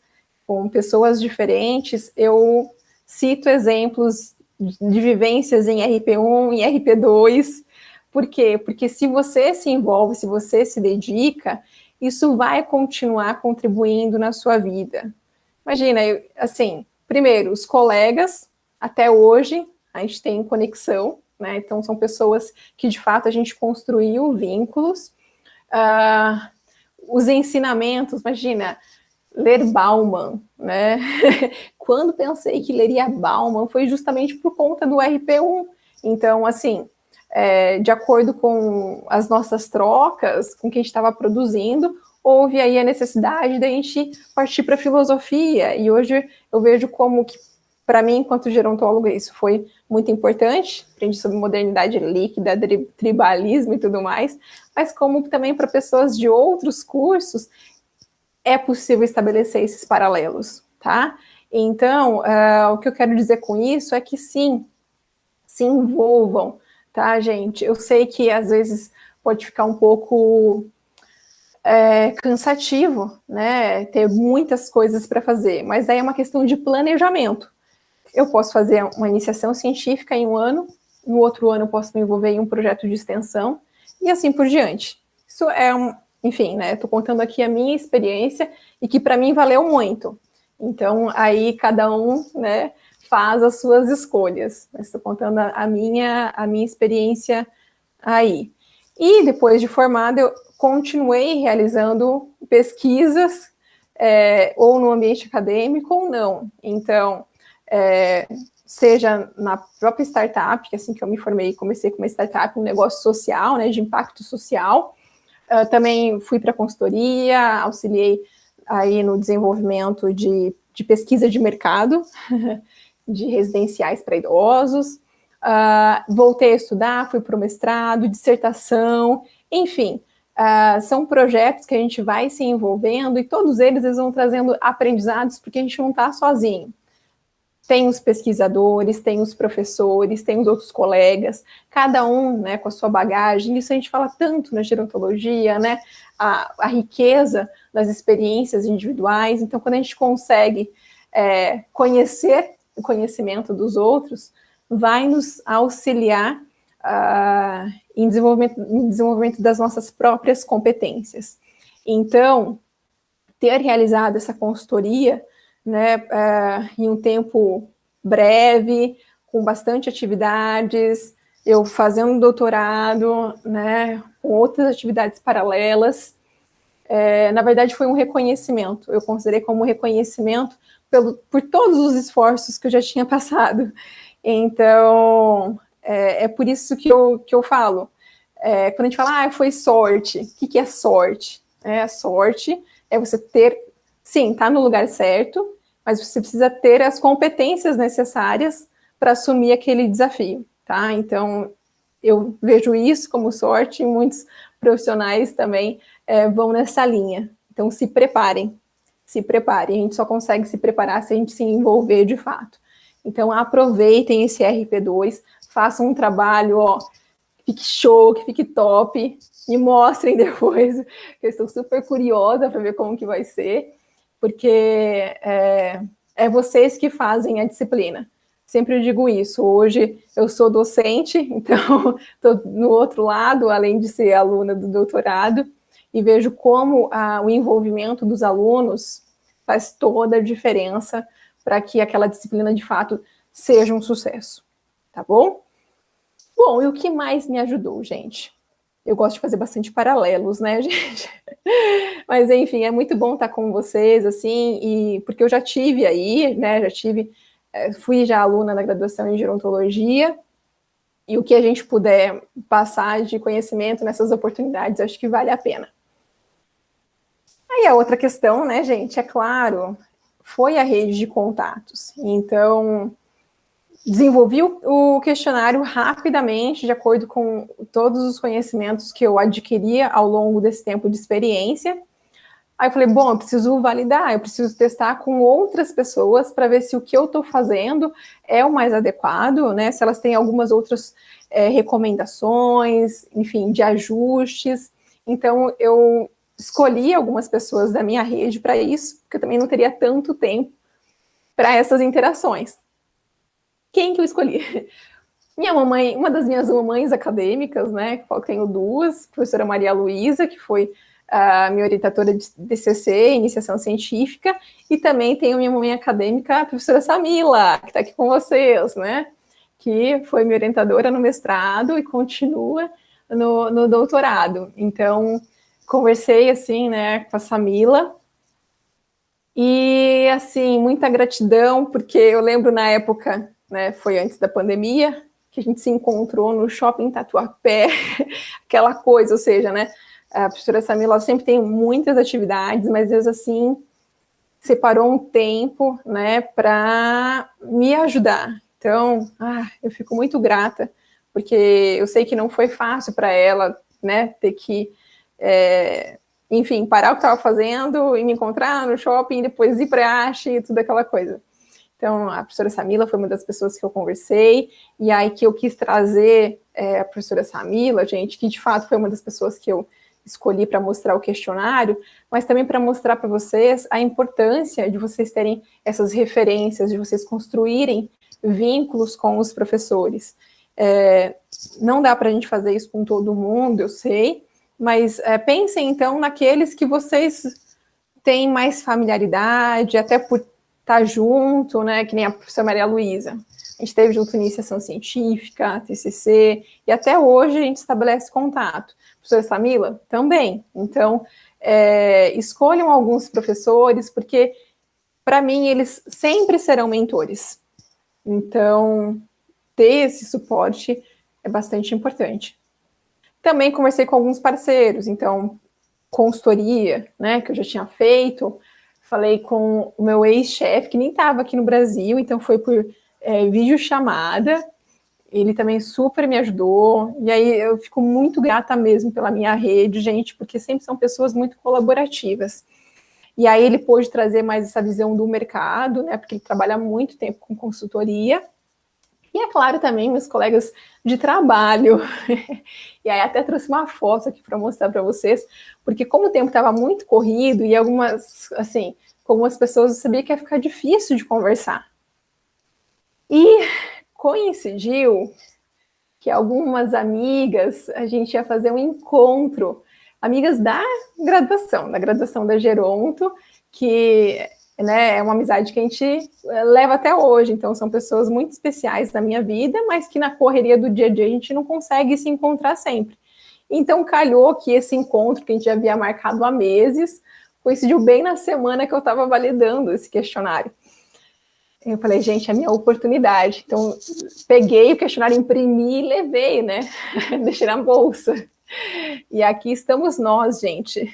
com pessoas diferentes, eu cito exemplos de vivências em RP1, em RP2. Por quê? Porque se você se envolve, se você se dedica, isso vai continuar contribuindo na sua vida. Imagina, assim, primeiro, os colegas, até hoje, a gente tem conexão, né? Então, são pessoas que, de fato, a gente construiu vínculos. Os ensinamentos, imagina, ler Bauman, né? Quando pensei que leria Bauman, foi justamente por conta do RP1. Então, assim, de acordo com as nossas trocas, com o que a gente estava produzindo, houve aí a necessidade da gente partir para a filosofia. E hoje eu vejo como que, para mim, enquanto gerontóloga, isso foi muito importante. Aprendi sobre modernidade líquida, tribalismo e tudo mais, mas como também para pessoas de outros cursos, é possível estabelecer esses paralelos, tá? Então, o que eu quero dizer com isso é que sim, se envolvam, tá, gente? Eu sei que às vezes pode ficar um pouco cansativo, né? Ter muitas coisas para fazer, mas daí é uma questão de planejamento. Eu posso fazer uma iniciação científica em um ano, no outro ano eu posso me envolver em um projeto de extensão, e assim por diante. Isso é enfim, né? Estou contando aqui a minha experiência e que para mim valeu muito. Então, aí cada um, né, faz as suas escolhas. Estou contando a minha experiência aí. E depois de formada, eu continuei realizando pesquisas, ou no ambiente acadêmico ou não. Então, seja na própria startup, que assim que eu me formei, comecei com uma startup, um negócio social, né, de impacto social. Também fui para a consultoria, auxiliei aí no desenvolvimento de pesquisa de mercado, de residenciais para idosos. Voltei a estudar, fui para o mestrado, dissertação, enfim. São projetos que a gente vai se envolvendo e todos eles vão trazendo aprendizados, porque a gente não está sozinho. Tem os pesquisadores, tem os professores, tem os outros colegas, cada um, né, com a sua bagagem. Isso a gente fala tanto na gerontologia, né, a riqueza das experiências individuais. Então, quando a gente consegue conhecer o conhecimento dos outros, vai nos auxiliar em desenvolvimento das nossas próprias competências. Então, ter realizado essa consultoria, né, em um tempo breve, com bastante atividades, eu fazendo doutorado, né, com outras atividades paralelas, na verdade foi um reconhecimento, eu considerei como um reconhecimento por todos os esforços que eu já tinha passado. Então, é por isso que eu falo, quando a gente fala, foi sorte, o que é sorte? A sorte é você ter, sim, tá no lugar certo, mas você precisa ter as competências necessárias para assumir aquele desafio, tá? Então, eu vejo isso como sorte e muitos profissionais também vão nessa linha. Então, se preparem. A gente só consegue se preparar se a gente se envolver de fato. Então, aproveitem esse RP2, façam um trabalho, que fique show, que fique top, me mostrem depois, eu estou super curiosa para ver como que vai ser, porque é vocês que fazem a disciplina. Sempre digo isso, hoje eu sou docente, então estou no outro lado, além de ser aluna do doutorado, e vejo como o envolvimento dos alunos faz toda a diferença para que aquela disciplina, de fato, seja um sucesso, tá bom? Bom, e o que mais me ajudou, gente? Eu gosto de fazer bastante paralelos, né, gente? Mas, enfim, é muito bom estar com vocês, assim, e porque eu já tive aí, né, fui já aluna da graduação em gerontologia, e o que a gente puder passar de conhecimento nessas oportunidades, acho que vale a pena. Aí a outra questão, né, gente, é claro, foi a rede de contatos. Então, desenvolvi o questionário rapidamente, de acordo com todos os conhecimentos que eu adquiria ao longo desse tempo de experiência. Aí eu falei, bom, eu preciso validar, eu preciso testar com outras pessoas para ver se o que eu estou fazendo é o mais adequado, né? Se elas têm algumas outras recomendações, enfim, de ajustes. Então, eu escolhi algumas pessoas da minha rede para isso, porque eu também não teria tanto tempo para essas interações. Quem que eu escolhi? Minha mamãe, uma das minhas mamães acadêmicas, né? Eu tenho duas, a professora Maria Luísa, que foi a minha orientadora de DCC, iniciação científica, e também tenho minha mamãe acadêmica, a professora Samila, que está aqui com vocês, né? Que foi minha orientadora no mestrado e continua no doutorado. Então, conversei, assim, né, com a Samila, e, assim, muita gratidão, porque eu lembro na época, né, foi antes da pandemia, que a gente se encontrou no shopping Tatuapé, aquela coisa, ou seja, né, a professora Samila sempre tem muitas atividades, mas Deus, assim, separou um tempo, né, para me ajudar. Então, eu fico muito grata, porque eu sei que não foi fácil para ela, né, ter que, enfim, parar o que estava fazendo e me encontrar no shopping, depois ir para a Ache e tudo aquela coisa. Então, a professora Samila foi uma das pessoas que eu conversei, e aí que eu quis trazer a professora Samila, gente, que de fato foi uma das pessoas que eu escolhi para mostrar o questionário, mas também para mostrar para vocês a importância de vocês terem essas referências, de vocês construírem vínculos com os professores. Não dá para a gente fazer isso com todo mundo, eu sei, mas pensem então naqueles que vocês têm mais familiaridade, até por estar junto, né, que nem a professora Maria Luísa. A gente esteve junto em iniciação científica, TCC, e até hoje a gente estabelece contato. Professora Samila, também. Então, escolham alguns professores, porque, para mim, eles sempre serão mentores. Então, ter esse suporte é bastante importante. Também conversei com alguns parceiros, então, consultoria, né, que eu já tinha feito, falei com o meu ex-chefe, que nem estava aqui no Brasil, então foi por videochamada, ele também super me ajudou, e aí eu fico muito grata mesmo pela minha rede, gente, porque sempre são pessoas muito colaborativas. E aí ele pôde trazer mais essa visão do mercado, né, porque ele trabalha muito tempo com consultoria, e é claro também meus colegas de trabalho. E aí até trouxe uma foto aqui para mostrar para vocês, porque como o tempo estava muito corrido e algumas, assim, com algumas pessoas eu sabia que ia ficar difícil de conversar. E coincidiu que algumas amigas, a gente ia fazer um encontro, amigas da graduação da Geronto, que, né, é uma amizade que a gente leva até hoje, então são pessoas muito especiais na minha vida, mas que na correria do dia a dia a gente não consegue se encontrar sempre. Então calhou que esse encontro que a gente já havia marcado há meses, coincidiu bem na semana que eu estava validando esse questionário. Eu falei, gente, é a minha oportunidade. Então, peguei o questionário, imprimi e levei, né? Deixei na bolsa. E aqui estamos nós, gente.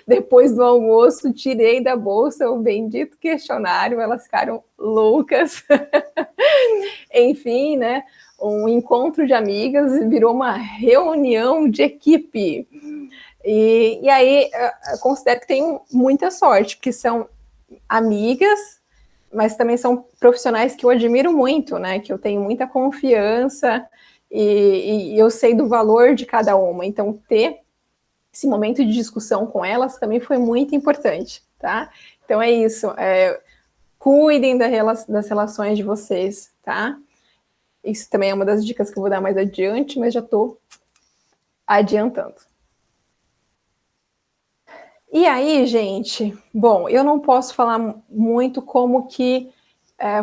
Depois do almoço, tirei da bolsa o bendito questionário, elas ficaram loucas. Enfim, né? Um encontro de amigas virou uma reunião de equipe. E aí, eu considero que tenho muita sorte, porque são amigas, mas também são profissionais que eu admiro muito, né? Que eu tenho muita confiança e eu sei do valor de cada uma. Então, ter esse momento de discussão com elas também foi muito importante, tá? Então é isso. Cuidem das relações de vocês, tá? Isso também é uma das dicas que eu vou dar mais adiante, mas já estou adiantando. E aí, gente, bom, eu não posso falar muito como que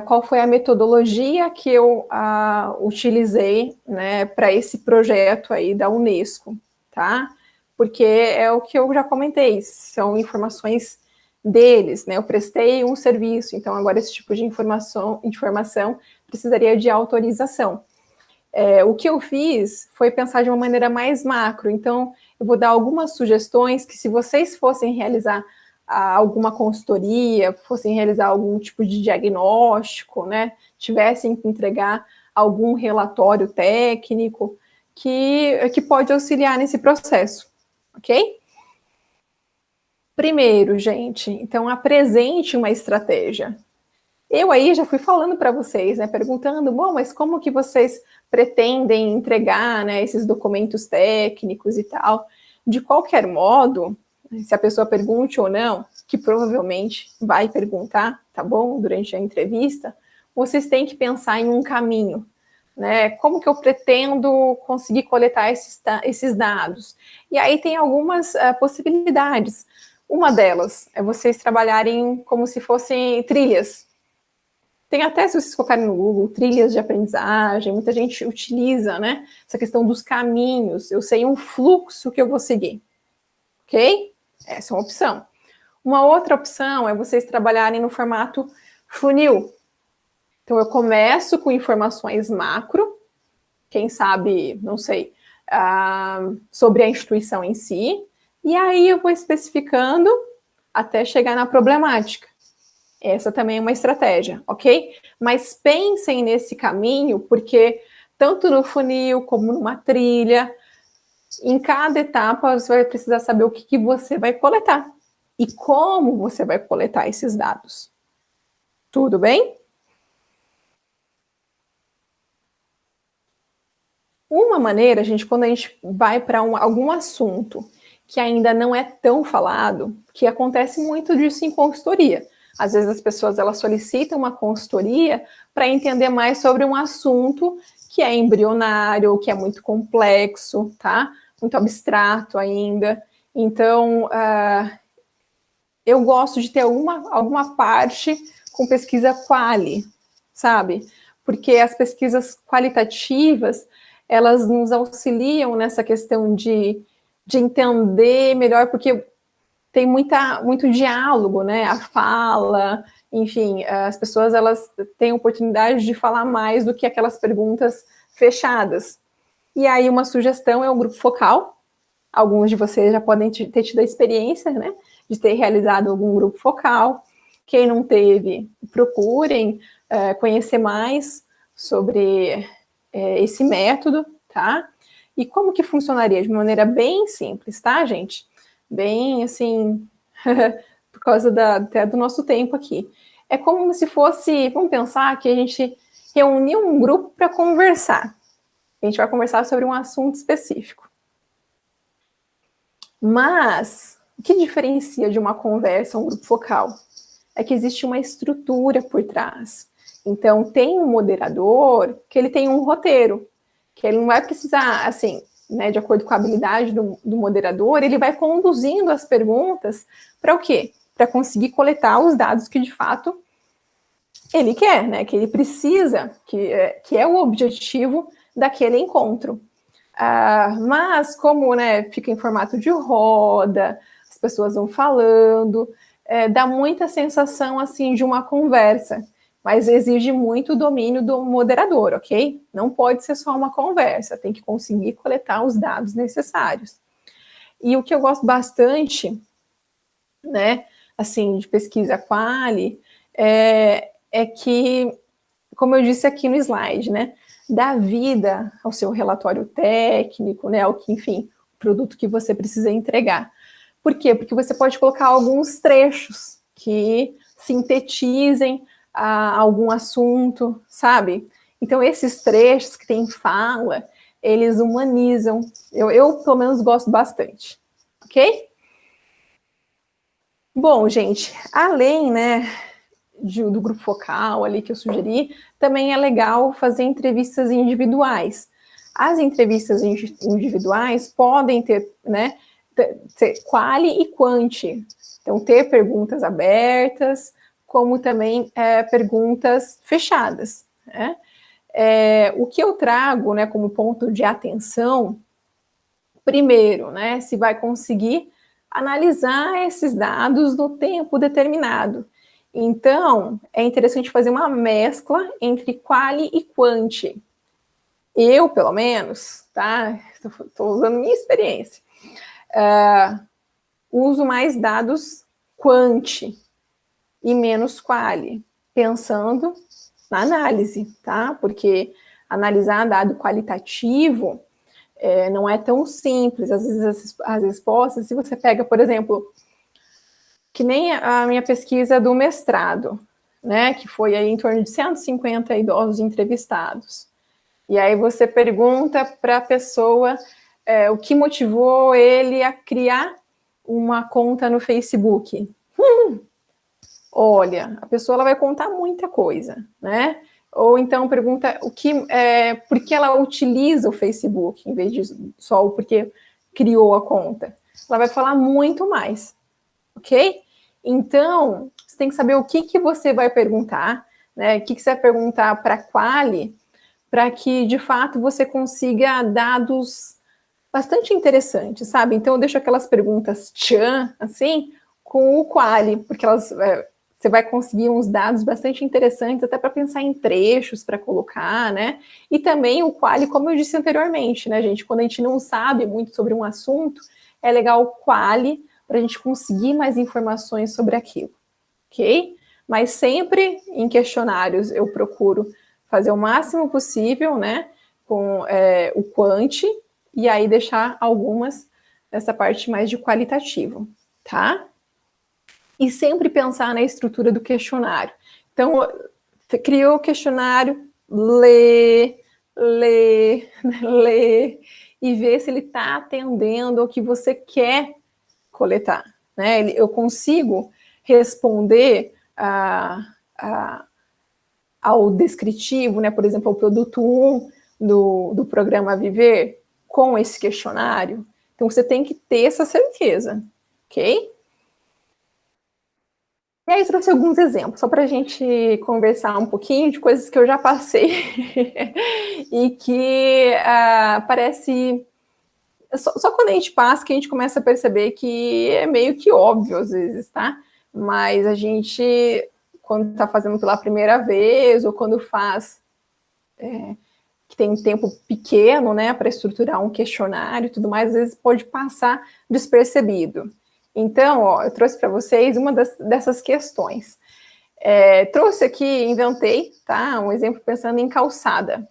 qual foi a metodologia que eu utilizei, né, para esse projeto aí da Unesco, tá? Porque é o que eu já comentei, são informações deles, né? Eu prestei um serviço, então agora esse tipo de informação precisaria de autorização. O que eu fiz foi pensar de uma maneira mais macro, então eu vou dar algumas sugestões que, se vocês fossem realizar alguma consultoria, fossem realizar algum tipo de diagnóstico, né, tivessem que entregar algum relatório técnico que pode auxiliar nesse processo, ok? Primeiro, gente, então apresente uma estratégia. Eu aí já fui falando para vocês, né, perguntando, bom, mas como que vocês pretendem entregar, né, esses documentos técnicos e tal? De qualquer modo, se a pessoa pergunte ou não, que provavelmente vai perguntar, tá bom, durante a entrevista, vocês têm que pensar em um caminho, né? Como que eu pretendo conseguir coletar esses dados? E aí tem algumas possibilidades. Uma delas é vocês trabalharem como se fossem trilhas. Tem até, se vocês colocarem no Google, trilhas de aprendizagem, muita gente utiliza, né, essa questão dos caminhos. Eu sei um fluxo que eu vou seguir, ok? Essa é uma opção. Uma outra opção é vocês trabalharem no formato funil. Então, eu começo com informações macro, quem sabe, não sei, sobre a instituição em si, e aí eu vou especificando até chegar na problemática. Essa também é uma estratégia, ok? Mas pensem nesse caminho, porque tanto no funil como numa trilha, em cada etapa você vai precisar saber o que você vai coletar e como você vai coletar esses dados. Tudo bem? Uma maneira, gente, quando a gente vai para algum assunto que ainda não é tão falado, que acontece muito disso em consultoria. Às vezes as pessoas elas solicitam uma consultoria para entender mais sobre um assunto que é embrionário, ou que é muito complexo, tá? Muito abstrato ainda. Então, eu gosto de ter alguma parte com pesquisa quali, sabe? Porque as pesquisas qualitativas, elas nos auxiliam nessa questão de entender melhor, porque tem muito diálogo, né? A fala, enfim, as pessoas elas têm oportunidade de falar mais do que aquelas perguntas fechadas. E aí uma sugestão é o grupo focal. Alguns de vocês já podem ter tido a experiência, né, de ter realizado algum grupo focal. Quem não teve, procurem conhecer mais sobre esse método, tá? E como que funcionaria? De maneira bem simples, tá, gente? Bem, assim, por causa até do nosso tempo aqui. É como se fosse, vamos pensar que a gente reuniu um grupo para conversar. A gente vai conversar sobre um assunto específico. Mas, o que diferencia de uma conversa, um grupo focal? É que existe uma estrutura por trás. Então, tem um moderador que ele tem um roteiro, que ele não vai precisar, assim, né, de acordo com a habilidade do moderador, ele vai conduzindo as perguntas para o quê? Para conseguir coletar os dados que, de fato, ele quer, né, que ele precisa, que é o objetivo daquele encontro. Mas como, né, fica em formato de roda, as pessoas vão falando, dá muita sensação assim de uma conversa, mas exige muito domínio do moderador, ok? Não pode ser só uma conversa, tem que conseguir coletar os dados necessários. E o que eu gosto bastante, né, assim, de pesquisa quali, é que, como eu disse aqui no slide, né, dá vida ao seu relatório técnico, né, ao que, enfim, o produto que você precisa entregar. Por quê? Porque você pode colocar alguns trechos que sintetizem algum assunto, sabe? Então, esses trechos que tem fala, eles humanizam. Eu pelo menos, gosto bastante. Ok? Bom, gente, além, né, do grupo focal ali que eu sugeri, também é legal fazer entrevistas individuais. As entrevistas individuais podem ter, né, ser quali e quanti. Então, ter perguntas abertas como também perguntas fechadas, né? O que eu trago, né, como ponto de atenção, primeiro, né, se vai conseguir analisar esses dados no tempo determinado. Então, é interessante fazer uma mescla entre quali e quanti. Eu, pelo menos, tá? Estou usando minha experiência. Uso mais dados quanti e menos quali, pensando na análise, tá? Porque analisar dado qualitativo não é tão simples. Às vezes as respostas, se você pega, por exemplo, que nem a minha pesquisa do mestrado, né, que foi aí em torno de 150 idosos entrevistados. E aí você pergunta para a pessoa o que motivou ele a criar uma conta no Facebook. Olha, a pessoa ela vai contar muita coisa, né? Ou então pergunta por que ela utiliza o Facebook, em vez de só o porque criou a conta. Ela vai falar muito mais, ok? Então, você tem que saber o que você vai perguntar, né? O que você vai perguntar para a Quali, para que, de fato, você consiga dados bastante interessantes, sabe? Então, eu deixo aquelas perguntas tchan, assim, com o Quali, porque você vai conseguir uns dados bastante interessantes, até para pensar em trechos para colocar, né? E também o Quali, como eu disse anteriormente, né, gente? Quando a gente não sabe muito sobre um assunto, é legal o Quali para a gente conseguir mais informações sobre aquilo, ok? Mas sempre em questionários eu procuro fazer o máximo possível, né, com o quanti, e aí deixar algumas nessa parte mais de qualitativo, tá? E sempre pensar na estrutura do questionário. Então, criou o questionário, lê, e vê se ele está atendendo ao que você quer coletar, né? Eu consigo responder ao descritivo, né? Por exemplo, ao produto 1 do programa Viver, com esse questionário. Então, você tem que ter essa certeza, ok? E aí, trouxe alguns exemplos, só para a gente conversar um pouquinho de coisas que eu já passei e que parece... Só quando a gente passa que a gente começa a perceber que é meio que óbvio às vezes, tá? Mas a gente, quando está fazendo pela primeira vez, ou quando faz que tem um tempo pequeno, né, para estruturar um questionário e tudo mais, às vezes pode passar despercebido. Então, ó, eu trouxe para vocês uma dessas questões. Trouxe aqui, inventei, tá? Um exemplo pensando em calçada.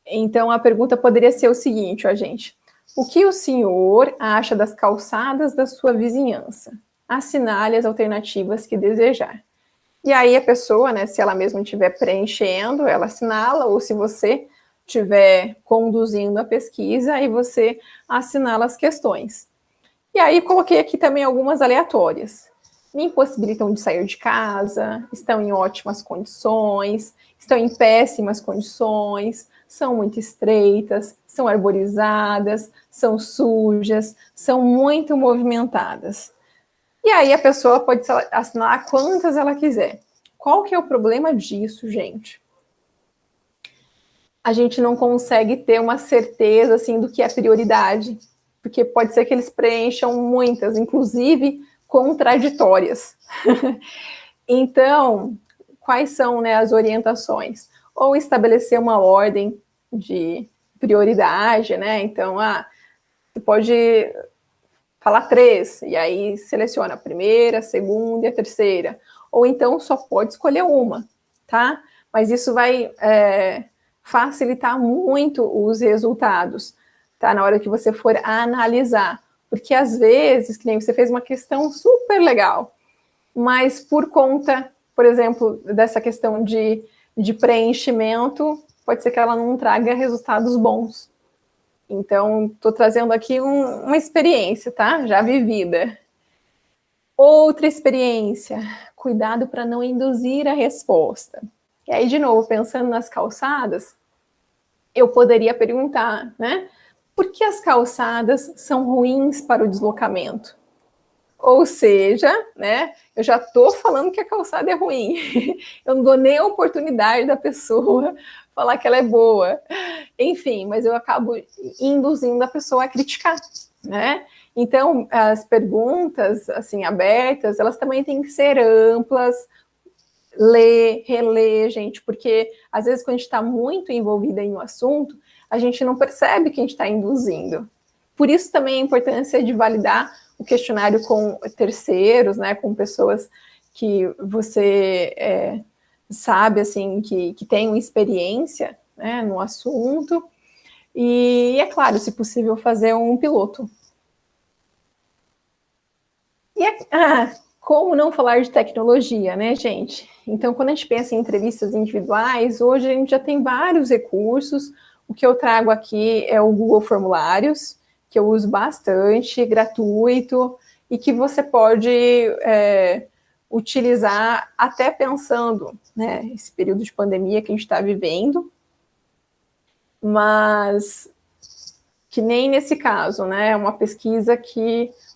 Então, a pergunta poderia ser o seguinte, ó, gente. O que o senhor acha das calçadas da sua vizinhança? Assinale as alternativas que desejar. E aí a pessoa, né, se ela mesma estiver preenchendo, ela assinala, ou se você estiver conduzindo a pesquisa, e você assinala as questões. E aí coloquei aqui também algumas aleatórias. Me impossibilitam de sair de casa, estão em ótimas condições, estão em péssimas condições, são muito estreitas, são arborizadas, são sujas, são muito movimentadas. E aí a pessoa pode assinar quantas ela quiser. Qual que é o problema disso, gente? A gente não consegue ter uma certeza assim do que é prioridade, porque pode ser que eles preencham muitas, inclusive contraditórias. Então, quais são, né, as orientações? Ou estabelecer uma ordem de prioridade, né? Então, você pode falar 3, e aí seleciona a primeira, a segunda e a terceira. Ou então só pode escolher uma, tá? Mas isso vai facilitar muito os resultados, tá? Na hora que você for analisar. Porque às vezes, que nem você fez uma questão super legal, mas por conta, por exemplo, dessa questão de preenchimento, pode ser que ela não traga resultados bons. Então, estou trazendo aqui uma experiência, tá? Já vivida. Outra experiência, cuidado para não induzir a resposta. E aí, de novo, pensando nas calçadas, eu poderia perguntar, né? Por que as calçadas são ruins para o deslocamento? Ou seja, né, eu já estou falando que a calçada é ruim. Eu não dou nem a oportunidade da pessoa falar que ela é boa. Enfim, mas eu acabo induzindo a pessoa a criticar, né? Então, as perguntas, assim, abertas, elas também têm que ser amplas, ler, reler, gente, porque às vezes quando a gente está muito envolvida em um assunto, a gente não percebe que a gente está induzindo. Por isso também a importância de validar o questionário com terceiros, né, com pessoas que você sabe, assim, que tenham experiência, né, no assunto. E, é claro, se possível, fazer um piloto. E como não falar de tecnologia, né, gente? Então, quando a gente pensa em entrevistas individuais, hoje a gente já tem vários recursos. O que eu trago aqui é o Google Formulários, que eu uso bastante, gratuito, e que você pode utilizar até pensando, né, esse período de pandemia que a gente está vivendo, mas que nem nesse caso, né, uma pesquisa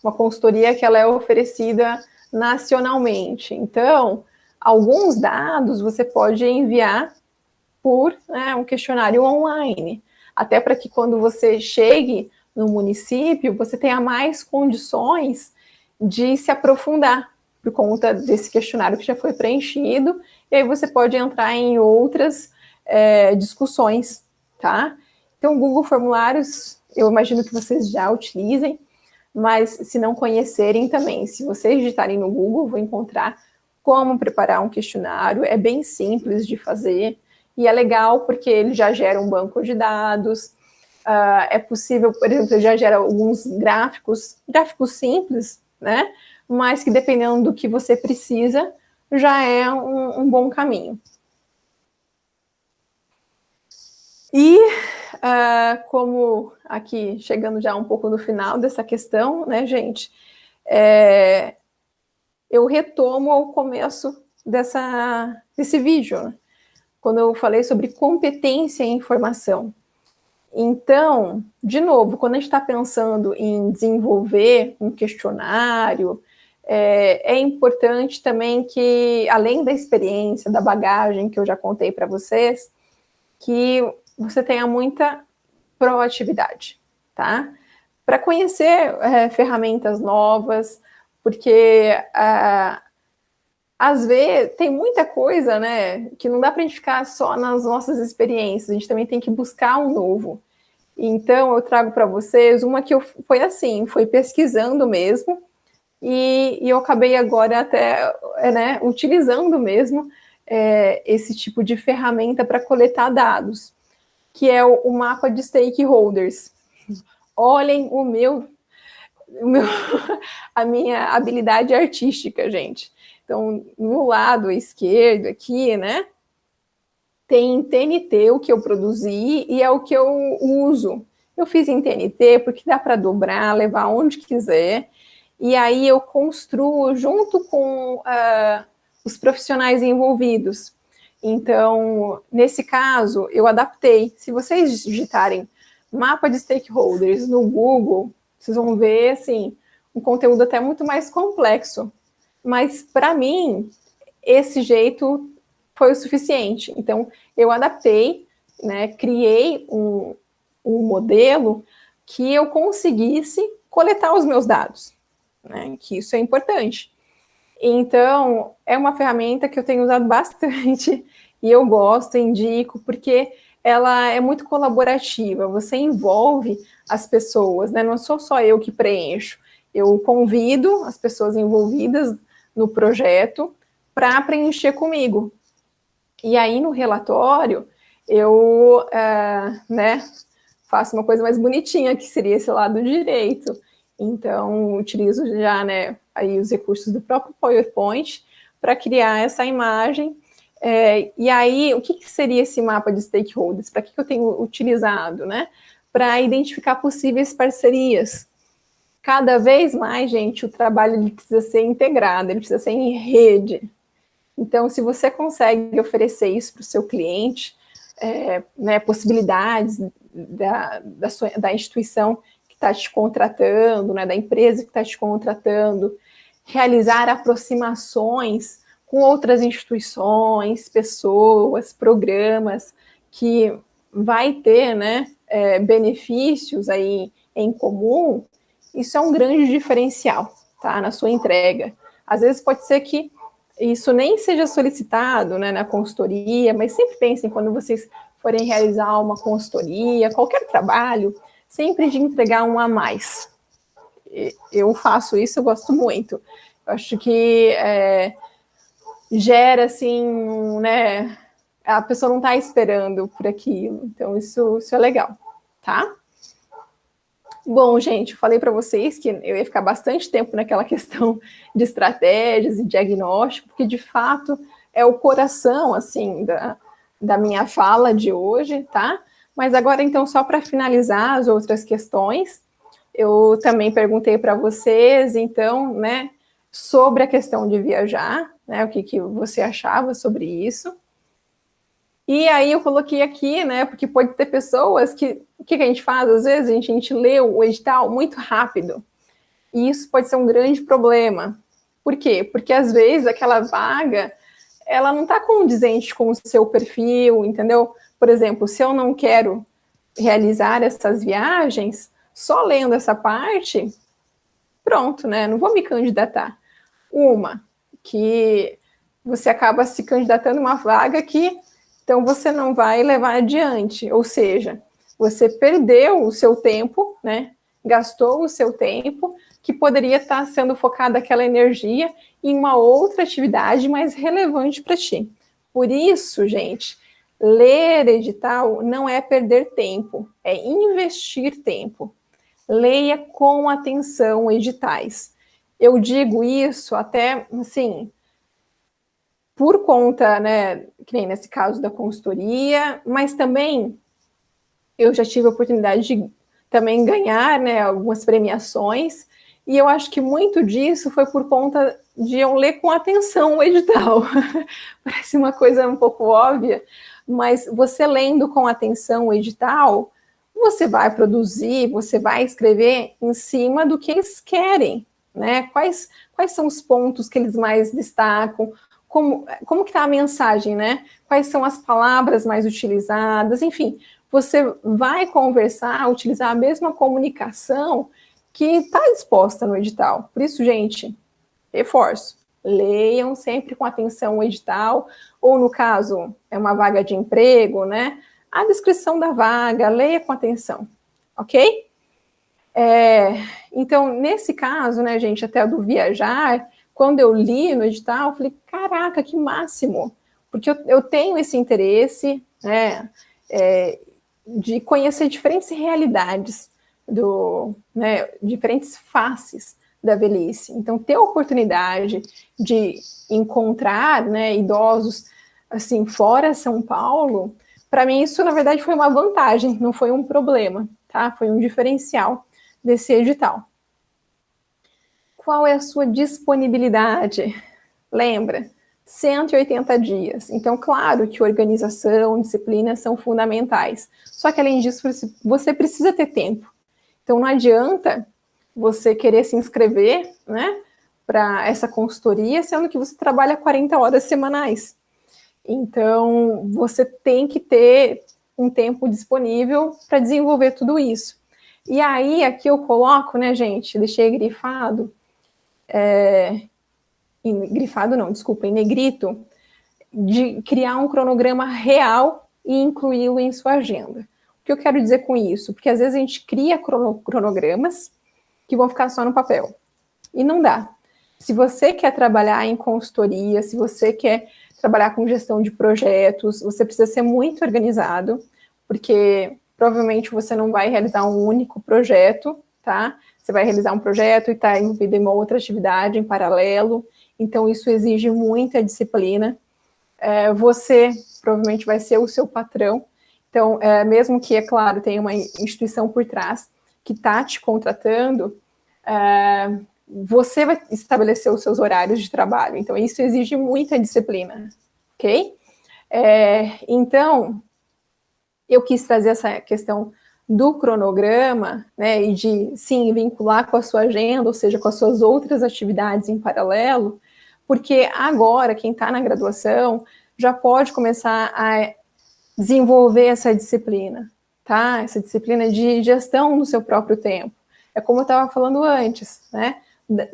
uma consultoria que ela é oferecida nacionalmente. Então, alguns dados você pode enviar por, né, um questionário online, até para que quando você chegue no município, você tenha mais condições de se aprofundar por conta desse questionário que já foi preenchido, e aí você pode entrar em outras discussões, tá? Então, o Google Formulários, eu imagino que vocês já utilizem, mas se não conhecerem também, se vocês digitarem no Google, vão encontrar como preparar um questionário, é bem simples de fazer, e é legal porque ele já gera um banco de dados, é possível, por exemplo, já gera alguns gráficos simples, né, mas que dependendo do que você precisa, já é um bom caminho. E como aqui, chegando já um pouco no final dessa questão, né, gente, eu retomo ao começo desse vídeo, né, quando eu falei sobre competência em informação. Então, de novo, quando a gente está pensando em desenvolver um questionário, é importante também que, além da experiência, da bagagem que eu já contei para vocês, que você tenha muita proatividade, tá? Para conhecer ferramentas novas, porque às vezes tem muita coisa, né, que não dá para a gente ficar só nas nossas experiências, a gente também tem que buscar um novo. Então, eu trago para vocês uma que foi assim, foi pesquisando mesmo, e eu acabei agora até né, utilizando mesmo esse tipo de ferramenta para coletar dados, que é o mapa de stakeholders. Olhem a minha habilidade artística, gente. Então, no lado esquerdo aqui, né, tem TNT, o que eu produzi, e é o que eu uso. Eu fiz em TNT porque dá para dobrar, levar onde quiser, e aí eu construo junto com os profissionais envolvidos. Então, nesse caso, eu adaptei. Se vocês digitarem mapa de stakeholders no Google, vocês vão ver, assim, um conteúdo até muito mais complexo. Mas, para mim, esse jeito foi o suficiente. Então, eu adaptei, né, criei um modelo que eu conseguisse coletar os meus dados, né, que isso é importante. Então, é uma ferramenta que eu tenho usado bastante e eu gosto, indico, porque ela é muito colaborativa, você envolve as pessoas, né? Não sou só eu que preencho, eu convido as pessoas envolvidas no projeto para preencher comigo. E aí, no relatório, eu né, faço uma coisa mais bonitinha, que seria esse lado direito. Então, utilizo já, né, aí os recursos do próprio PowerPoint para criar essa imagem. E aí, o que seria esse mapa de stakeholders? Para que eu tenho utilizado, né? Para identificar possíveis parcerias. Cada vez mais, gente, o trabalho ele precisa ser integrado, ele precisa ser em rede. Então, se você consegue oferecer isso para o seu cliente, né, possibilidades da instituição que está te contratando, né, da empresa que está te contratando, realizar aproximações com outras instituições, pessoas, programas, que vai ter, né, benefícios aí em comum, isso é um grande diferencial, tá, na sua entrega. Às vezes pode ser que isso nem seja solicitado, né, na consultoria, mas sempre pensem, quando vocês forem realizar uma consultoria, qualquer trabalho, sempre de entregar um a mais. Eu faço isso, eu gosto muito. Eu acho que gera, assim, né, a pessoa não está esperando por aquilo. Então, isso é legal, tá? Bom, gente, eu falei para vocês que eu ia ficar bastante tempo naquela questão de estratégias e diagnóstico, porque, de fato, é o coração, assim, da minha fala de hoje, tá? Mas agora, então, só para finalizar as outras questões, eu também perguntei para vocês, então, né, sobre a questão de viajar, né, o que você achava sobre isso. E aí eu coloquei aqui, né, porque pode ter pessoas que, o que a gente faz? Às vezes a gente lê o edital muito rápido, e isso pode ser um grande problema. Por quê? Porque às vezes aquela vaga, ela não está condizente com o seu perfil, entendeu? Por exemplo, se eu não quero realizar essas viagens, só lendo essa parte, pronto, né, não vou me candidatar. Uma, que você acaba se candidatando a uma vaga que então você não vai levar adiante, ou seja, você perdeu o seu tempo, né? Gastou o seu tempo, que poderia estar sendo focada aquela energia em uma outra atividade mais relevante para ti. Por isso, gente, ler edital não é perder tempo, é investir tempo. Leia com atenção editais. Eu digo isso até, assim, por conta, né, que nem nesse caso da consultoria, mas também eu já tive a oportunidade de também ganhar, né, algumas premiações, e eu acho que muito disso foi por conta de eu ler com atenção o edital. Parece uma coisa um pouco óbvia, mas você lendo com atenção o edital, você vai produzir, você vai escrever em cima do que eles querem, né? Quais são os pontos que eles mais destacam, como que está a mensagem, né? Quais são as palavras mais utilizadas, enfim, você vai conversar, utilizar a mesma comunicação que está disposta no edital. Por isso, gente, reforço, leiam sempre com atenção o edital, ou no caso, é uma vaga de emprego, né? A descrição da vaga, leia com atenção, ok? Então, nesse caso, né, gente, até do viajar, quando eu li no edital, eu falei, caraca, que máximo, porque eu tenho esse interesse, né, de conhecer diferentes realidades, né, diferentes faces da velhice. Então, ter a oportunidade de encontrar, né, idosos assim, fora São Paulo, para mim isso, na verdade, foi uma vantagem, não foi um problema, tá? Foi um diferencial desse edital. Qual é a sua disponibilidade? Lembra? 180 dias. Então, claro que organização, disciplina são fundamentais. Só que, além disso, você precisa ter tempo. Então, não adianta você querer se inscrever, né, para essa consultoria, sendo que você trabalha 40 horas semanais. Então, você tem que ter um tempo disponível para desenvolver tudo isso. E aí, aqui eu coloco, né, gente, deixei grifado, grifado não, desculpa, em negrito, de criar um cronograma real e incluí-lo em sua agenda. O que eu quero dizer com isso? Porque às vezes a gente cria cronogramas que vão ficar só no papel. E não dá. Se você quer trabalhar em consultoria, se você quer trabalhar com gestão de projetos, você precisa ser muito organizado, porque provavelmente você não vai realizar um único projeto, tá? Você vai realizar um projeto e está envolvido em uma outra atividade em paralelo, então isso exige muita disciplina. Você provavelmente vai ser o seu patrão, então, mesmo que, é claro, tenha uma instituição por trás que está te contratando, você vai estabelecer os seus horários de trabalho, então isso exige muita disciplina, ok? Então, eu quis trazer essa questão do cronograma, né, e de, sim, vincular com a sua agenda, ou seja, com as suas outras atividades em paralelo, porque agora, quem está na graduação, já pode começar a desenvolver essa disciplina, tá? Essa disciplina de gestão do seu próprio tempo. É como eu estava falando antes, né?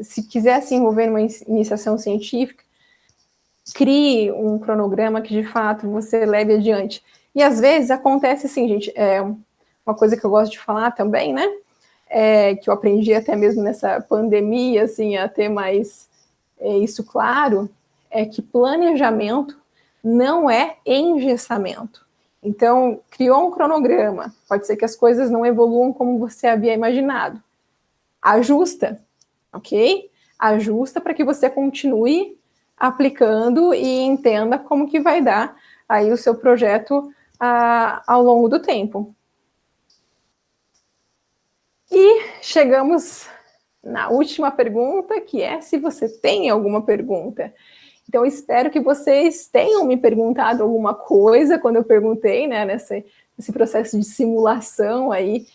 Se quiser se envolver numa iniciação científica, crie um cronograma que, de fato, você leve adiante. E, às vezes, acontece assim, gente, uma coisa que eu gosto de falar também, né? Que eu aprendi até mesmo nessa pandemia, assim, a ter mais isso claro, é que planejamento não é engessamento. Então, criou um cronograma, pode ser que as coisas não evoluam como você havia imaginado. Ajusta, ok? Ajusta para que você continue aplicando e entenda como que vai dar aí o seu projeto ao longo do tempo. E chegamos na última pergunta, que é se você tem alguma pergunta. Então, espero que vocês tenham me perguntado alguma coisa quando eu perguntei, né, nesse processo de simulação aí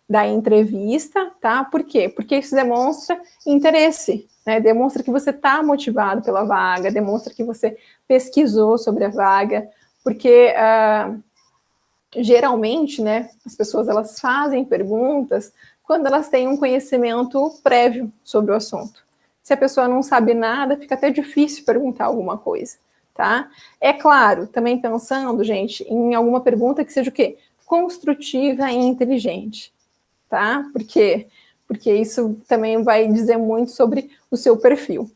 da entrevista, tá? Por quê? Porque isso demonstra interesse, né? Demonstra que você está motivado pela vaga, demonstra que você pesquisou sobre a vaga, porque geralmente, né, as pessoas elas fazem perguntas quando elas têm um conhecimento prévio sobre o assunto. Se a pessoa não sabe nada, fica até difícil perguntar alguma coisa, tá? É claro, também pensando, gente, em alguma pergunta que seja o quê? Construtiva e inteligente, tá? Porque isso também vai dizer muito sobre o seu perfil,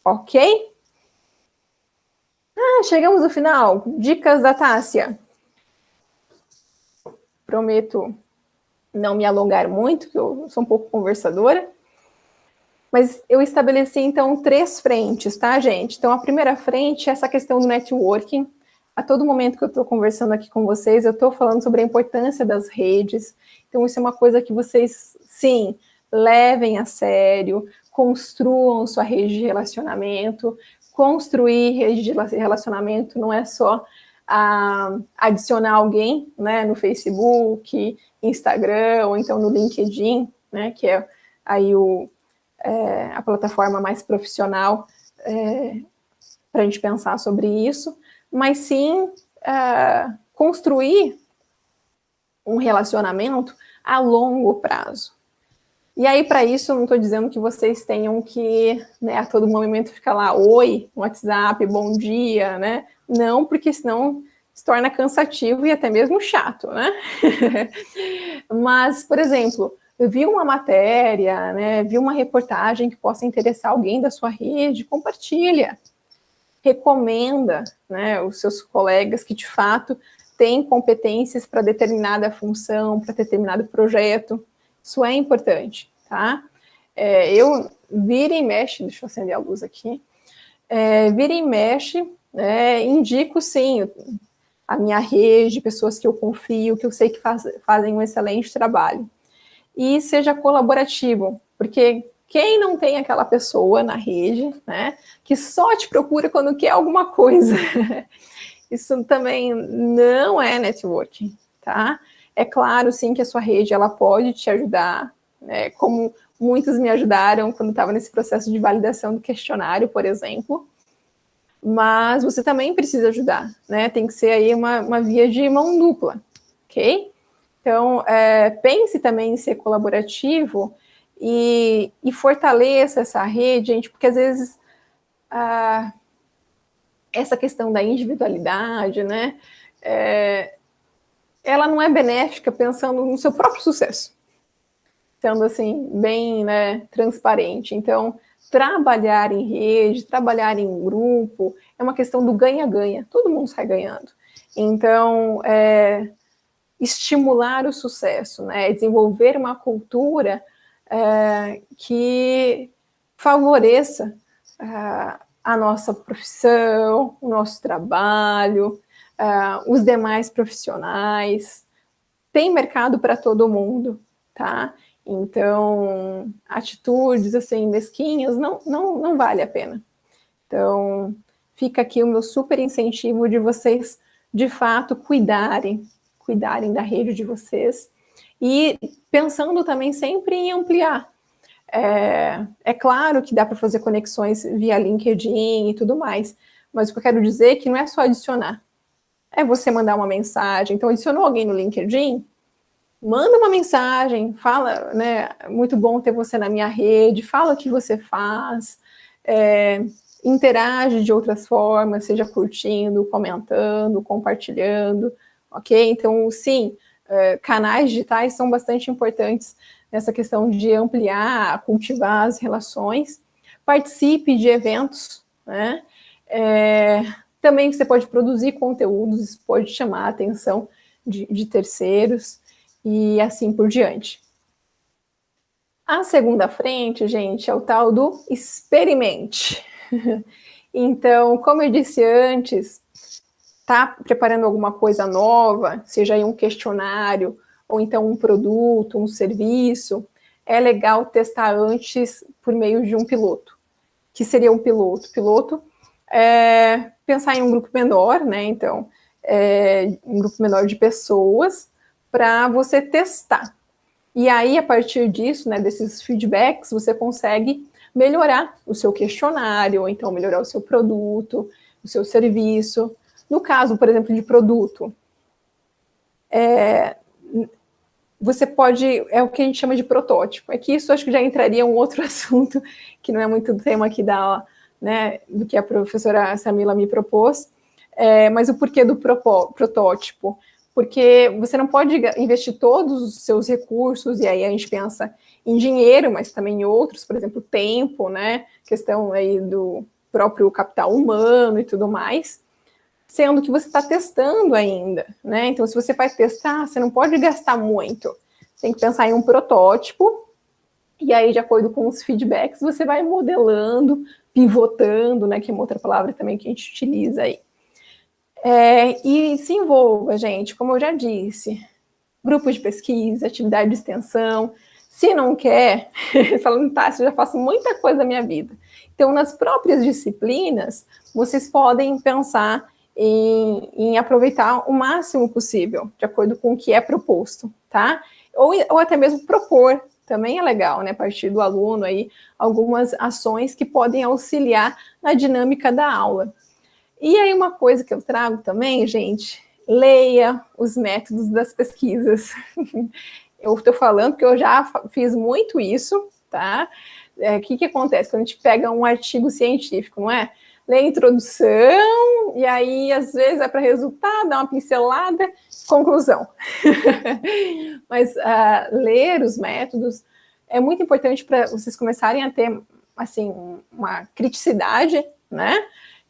ok? Chegamos no final. Dicas da Tássia. Prometo não me alongar muito, que eu sou um pouco conversadora. Mas eu estabeleci, então, 3 frentes, tá, gente? Então, a primeira frente é essa questão do networking. A todo momento que eu estou conversando aqui com vocês, eu estou falando sobre a importância das redes. Então, isso é uma coisa que vocês, sim, levem a sério, construam sua rede de relacionamento. Construir rede de relacionamento não é só adicionar alguém, né, no Facebook, Instagram, ou então no LinkedIn, né, que é aí a plataforma mais profissional para a gente pensar sobre isso, mas sim construir um relacionamento a longo prazo. E aí, para isso, eu não estou dizendo que vocês tenham que, né, a todo momento ficar lá, oi, WhatsApp, bom dia, né? Não, porque senão se torna cansativo e até mesmo chato, né? Mas, por exemplo, eu vi uma matéria, né, vi uma reportagem que possa interessar alguém da sua rede, compartilha, recomenda, né, os seus colegas que de fato têm competências para determinada função, para determinado projeto. Isso é importante, tá? Eu vira e mexe, deixa eu acender a luz aqui, vira e mexe, indico sim a minha rede, pessoas que eu confio, que eu sei que fazem um excelente trabalho. E seja colaborativo, porque quem não tem aquela pessoa na rede, né, que só te procura quando quer alguma coisa, isso também não é networking, tá? É claro, sim, que a sua rede, ela pode te ajudar, né, como muitos me ajudaram quando estava nesse processo de validação do questionário, por exemplo, mas você também precisa ajudar, né? Tem que ser aí uma via de mão dupla, ok? Então, pense também em ser colaborativo e fortaleça essa rede, gente, porque às vezes essa questão da individualidade, né, ela não é benéfica pensando no seu próprio sucesso, sendo assim, bem, né, transparente. Então, trabalhar em rede, trabalhar em grupo, é uma questão do ganha-ganha, todo mundo sai ganhando. Então, estimular o sucesso, né, desenvolver uma cultura que favoreça a nossa profissão, o nosso trabalho, os demais profissionais. Tem mercado para todo mundo, tá? Então, atitudes assim mesquinhas não vale a pena. Então, fica aqui o meu super incentivo de vocês, de fato, cuidarem cuidarem da rede de vocês. E pensando também sempre em ampliar. É claro que dá para fazer conexões via LinkedIn e tudo mais, mas o que eu quero dizer é que não é só adicionar. É você mandar uma mensagem. Então, adicionou alguém no LinkedIn? Manda uma mensagem, fala, né? Muito bom ter você na minha rede, fala o que você faz, interage de outras formas, seja curtindo, comentando, compartilhando, ok? Então, sim, canais digitais são bastante importantes nessa questão de ampliar, cultivar as relações. Participe de eventos, né? Também você pode produzir conteúdos, pode chamar a atenção de terceiros e assim por diante. A segunda frente, gente, é o tal do experimente. Então, como eu disse antes, está preparando alguma coisa nova, seja aí um questionário, ou então um produto, um serviço, é legal testar antes por meio de um piloto. O que seria um piloto? Piloto é pensar em um grupo menor, né? Então, um grupo menor de pessoas para você testar. E aí, a partir disso, né, desses feedbacks, você consegue melhorar o seu questionário, ou então melhorar o seu produto, o seu serviço. No caso, por exemplo, de produto, você pode, é o que a gente chama de protótipo. É que isso acho que já entraria um outro assunto, que não é muito do tema aqui né, do que a professora Samila me propôs, mas o porquê do protótipo? Porque você não pode investir todos os seus recursos, e aí a gente pensa em dinheiro, mas também em outros, por exemplo, tempo, né, questão aí do próprio capital humano e tudo mais, sendo que você está testando ainda, né? Então, se você vai testar, você não pode gastar muito. Tem que pensar em um protótipo, e aí, de acordo com os feedbacks, você vai modelando, pivotando, né? Que é uma outra palavra também que a gente utiliza aí. E se envolva, gente, como eu já disse, grupo de pesquisa, atividade de extensão. Se não quer, falando, tá, eu já faço muita coisa da minha vida. Então, nas próprias disciplinas, vocês podem pensar em aproveitar o máximo possível, de acordo com o que é proposto, tá? Ou até mesmo propor, também é legal, né? A partir do aluno aí, algumas ações que podem auxiliar na dinâmica da aula. E aí, uma coisa que eu trago também, gente, leia os métodos das pesquisas. Eu estou falando que eu já fiz muito isso, tá? O que acontece quando a gente pega um artigo científico, não é? Lê a introdução, e aí, às vezes, é para resultado, dá uma pincelada, conclusão. Mas ler os métodos é muito importante para vocês começarem a ter, assim, uma criticidade, né?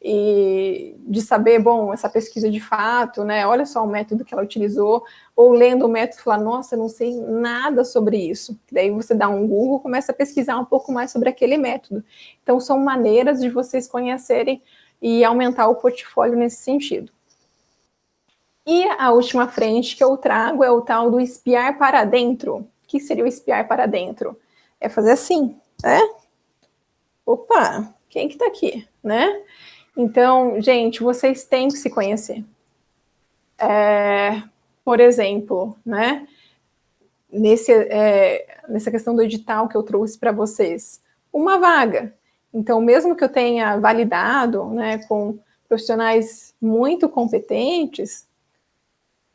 E de saber, bom, essa pesquisa de fato, né? Olha só o método que ela utilizou, ou lendo o método, falar, nossa, eu não sei nada sobre isso. Daí você dá um Google, começa a pesquisar um pouco mais sobre aquele método. Então, são maneiras de vocês conhecerem e aumentar o portfólio nesse sentido. E a última frente que eu trago é o tal do espiar para dentro. O que seria o espiar para dentro? É fazer assim, né? Opa, quem que tá aqui, né? Então, gente, vocês têm que se conhecer. Por exemplo, né? Nessa questão do edital que eu trouxe para vocês, uma vaga. Então, mesmo que eu tenha validado, né, com profissionais muito competentes,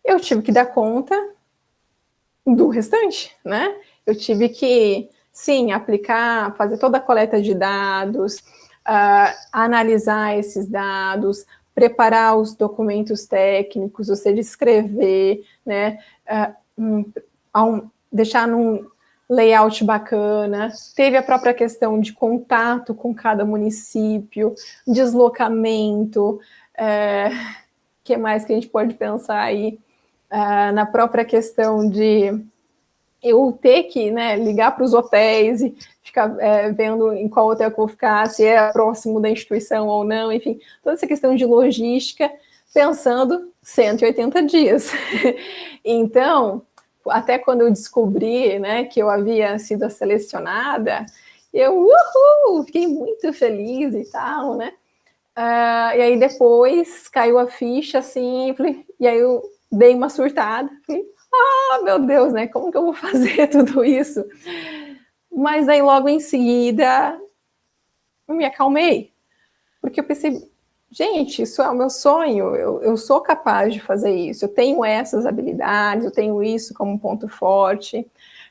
eu tive que dar conta do restante, né? Eu tive que, sim, aplicar, fazer toda a coleta de dados, analisar esses dados, preparar os documentos técnicos, ou seja, escrever, né? Deixar num layout bacana. Teve a própria questão de contato com cada município, deslocamento, que mais que a gente pode pensar aí? Na própria questão de eu ter que, né, ligar para os hotéis e ficar vendo em qual hotel que eu vou ficar, se é próximo da instituição ou não, enfim, toda essa questão de logística, pensando 180 dias. Então, até quando eu descobri, né, que eu havia sido selecionada, eu fiquei muito feliz e tal, né? E aí depois caiu a ficha, assim, e aí dei uma surtada, falei, meu Deus, né? Como que eu vou fazer tudo isso? Mas aí logo em seguida eu me acalmei, porque eu pensei, gente, isso é o meu sonho, eu sou capaz de fazer isso, eu tenho essas habilidades, eu tenho isso como ponto forte,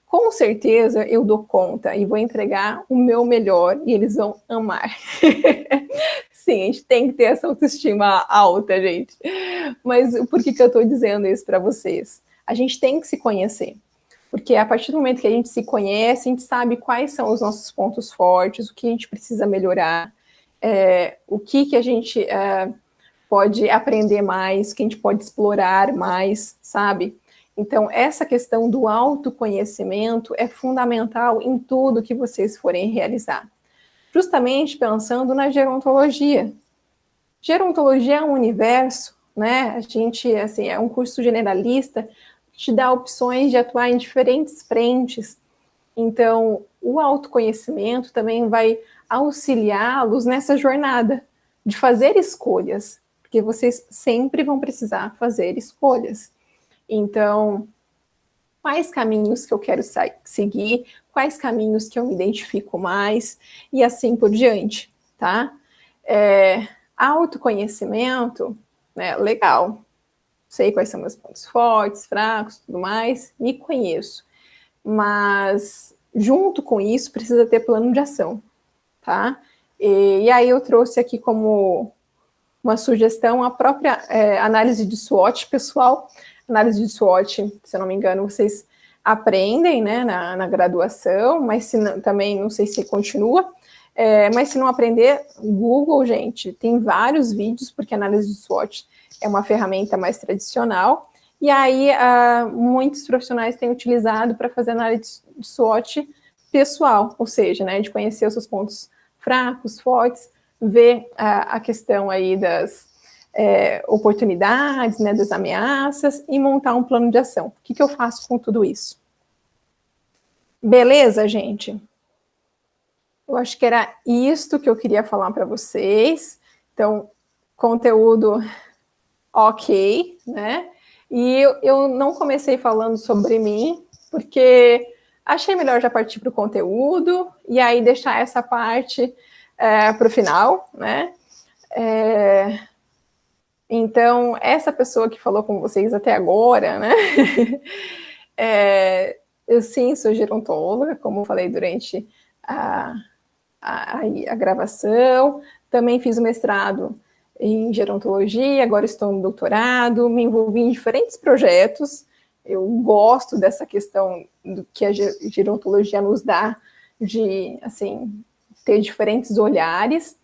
com certeza eu dou conta e vou entregar o meu melhor e eles vão amar. Sim, a gente tem que ter essa autoestima alta, gente. Mas por que eu estou dizendo isso para vocês? A gente tem que se conhecer. Porque a partir do momento que a gente se conhece, a gente sabe quais são os nossos pontos fortes, o que a gente precisa melhorar, o que a gente pode aprender mais, o que a gente pode explorar mais, sabe? Então, essa questão do autoconhecimento é fundamental em tudo que vocês forem realizar. Justamente pensando na gerontologia. Gerontologia é um universo, né? A gente, assim, é um curso generalista, te dá opções de atuar em diferentes frentes. Então, o autoconhecimento também vai auxiliá-los nessa jornada de fazer escolhas, porque vocês sempre vão precisar fazer escolhas. Então, quais caminhos que eu quero seguir, quais caminhos que eu me identifico mais, e assim por diante, tá? Autoconhecimento, né, legal. Sei quais são meus pontos fortes, fracos, tudo mais, me conheço. Mas, junto com isso, precisa ter plano de ação, tá? E aí eu trouxe aqui como uma sugestão a própria análise de SWOT, pessoal. Análise de SWOT, se eu não me engano, vocês aprendem, né, na graduação, mas se não, também não sei se continua. Mas se não aprender, Google, gente, tem vários vídeos, porque a análise de SWOT é uma ferramenta mais tradicional, e aí muitos profissionais têm utilizado para fazer análise de SWOT pessoal, ou seja, né, de conhecer os seus pontos fracos, fortes, ver a questão aí das oportunidades, né, das ameaças, e montar um plano de ação. O que eu faço com tudo isso? Beleza, gente? Eu acho que era isto que eu queria falar para vocês. Então, conteúdo ok, né? E eu não comecei falando sobre mim, porque achei melhor já partir para o conteúdo e aí deixar essa parte para o final, né? Então, essa pessoa que falou com vocês até agora, né? Eu sim sou gerontóloga, como falei durante a gravação, também fiz o mestrado em gerontologia, agora estou no doutorado, me envolvi em diferentes projetos, eu gosto dessa questão do que a gerontologia nos dá, de, assim, ter diferentes olhares,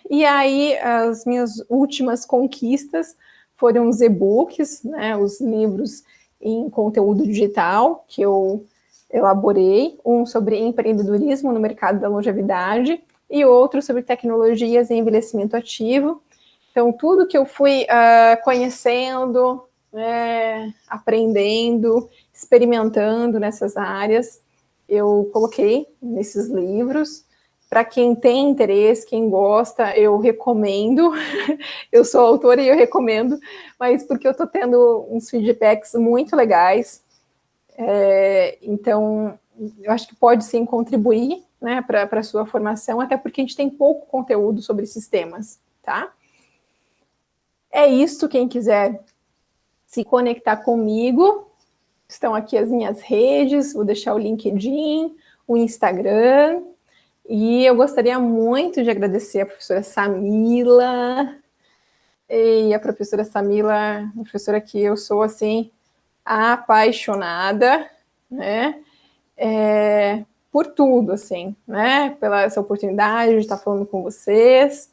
e aí as minhas últimas conquistas foram os e-books, né, os livros em conteúdo digital, que eu elaborei, um sobre empreendedorismo no mercado da longevidade e outro sobre tecnologias e envelhecimento ativo. Então, tudo que eu fui conhecendo, aprendendo, experimentando nessas áreas, eu coloquei nesses livros. Para quem tem interesse, quem gosta, eu recomendo. Eu sou autora e eu recomendo, mas porque eu estou tendo uns feedbacks muito legais. Então, eu acho que pode sim contribuir, né, para a sua formação, até porque a gente tem pouco conteúdo sobre esses temas, tá? É isso, quem quiser se conectar comigo, estão aqui as minhas redes, vou deixar o LinkedIn, o Instagram, e eu gostaria muito de agradecer a professora Samila, e a professora Samila, professora que eu sou, assim, apaixonada, né, por tudo, assim, né, pela essa oportunidade de estar falando com vocês,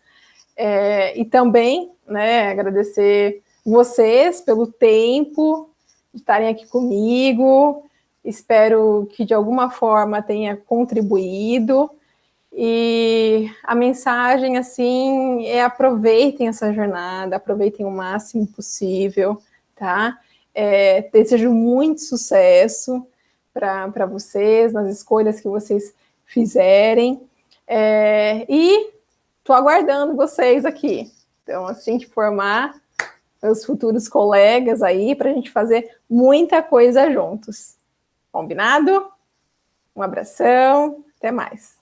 e também, né, agradecer vocês pelo tempo de estarem aqui comigo, espero que de alguma forma tenha contribuído, e a mensagem, assim, aproveitem essa jornada, aproveitem o máximo possível, tá? Desejo muito sucesso para vocês, nas escolhas que vocês fizerem, e estou aguardando vocês aqui. Então, assim que formar, meus futuros colegas aí, para a gente fazer muita coisa juntos. Combinado? Um abração, até mais.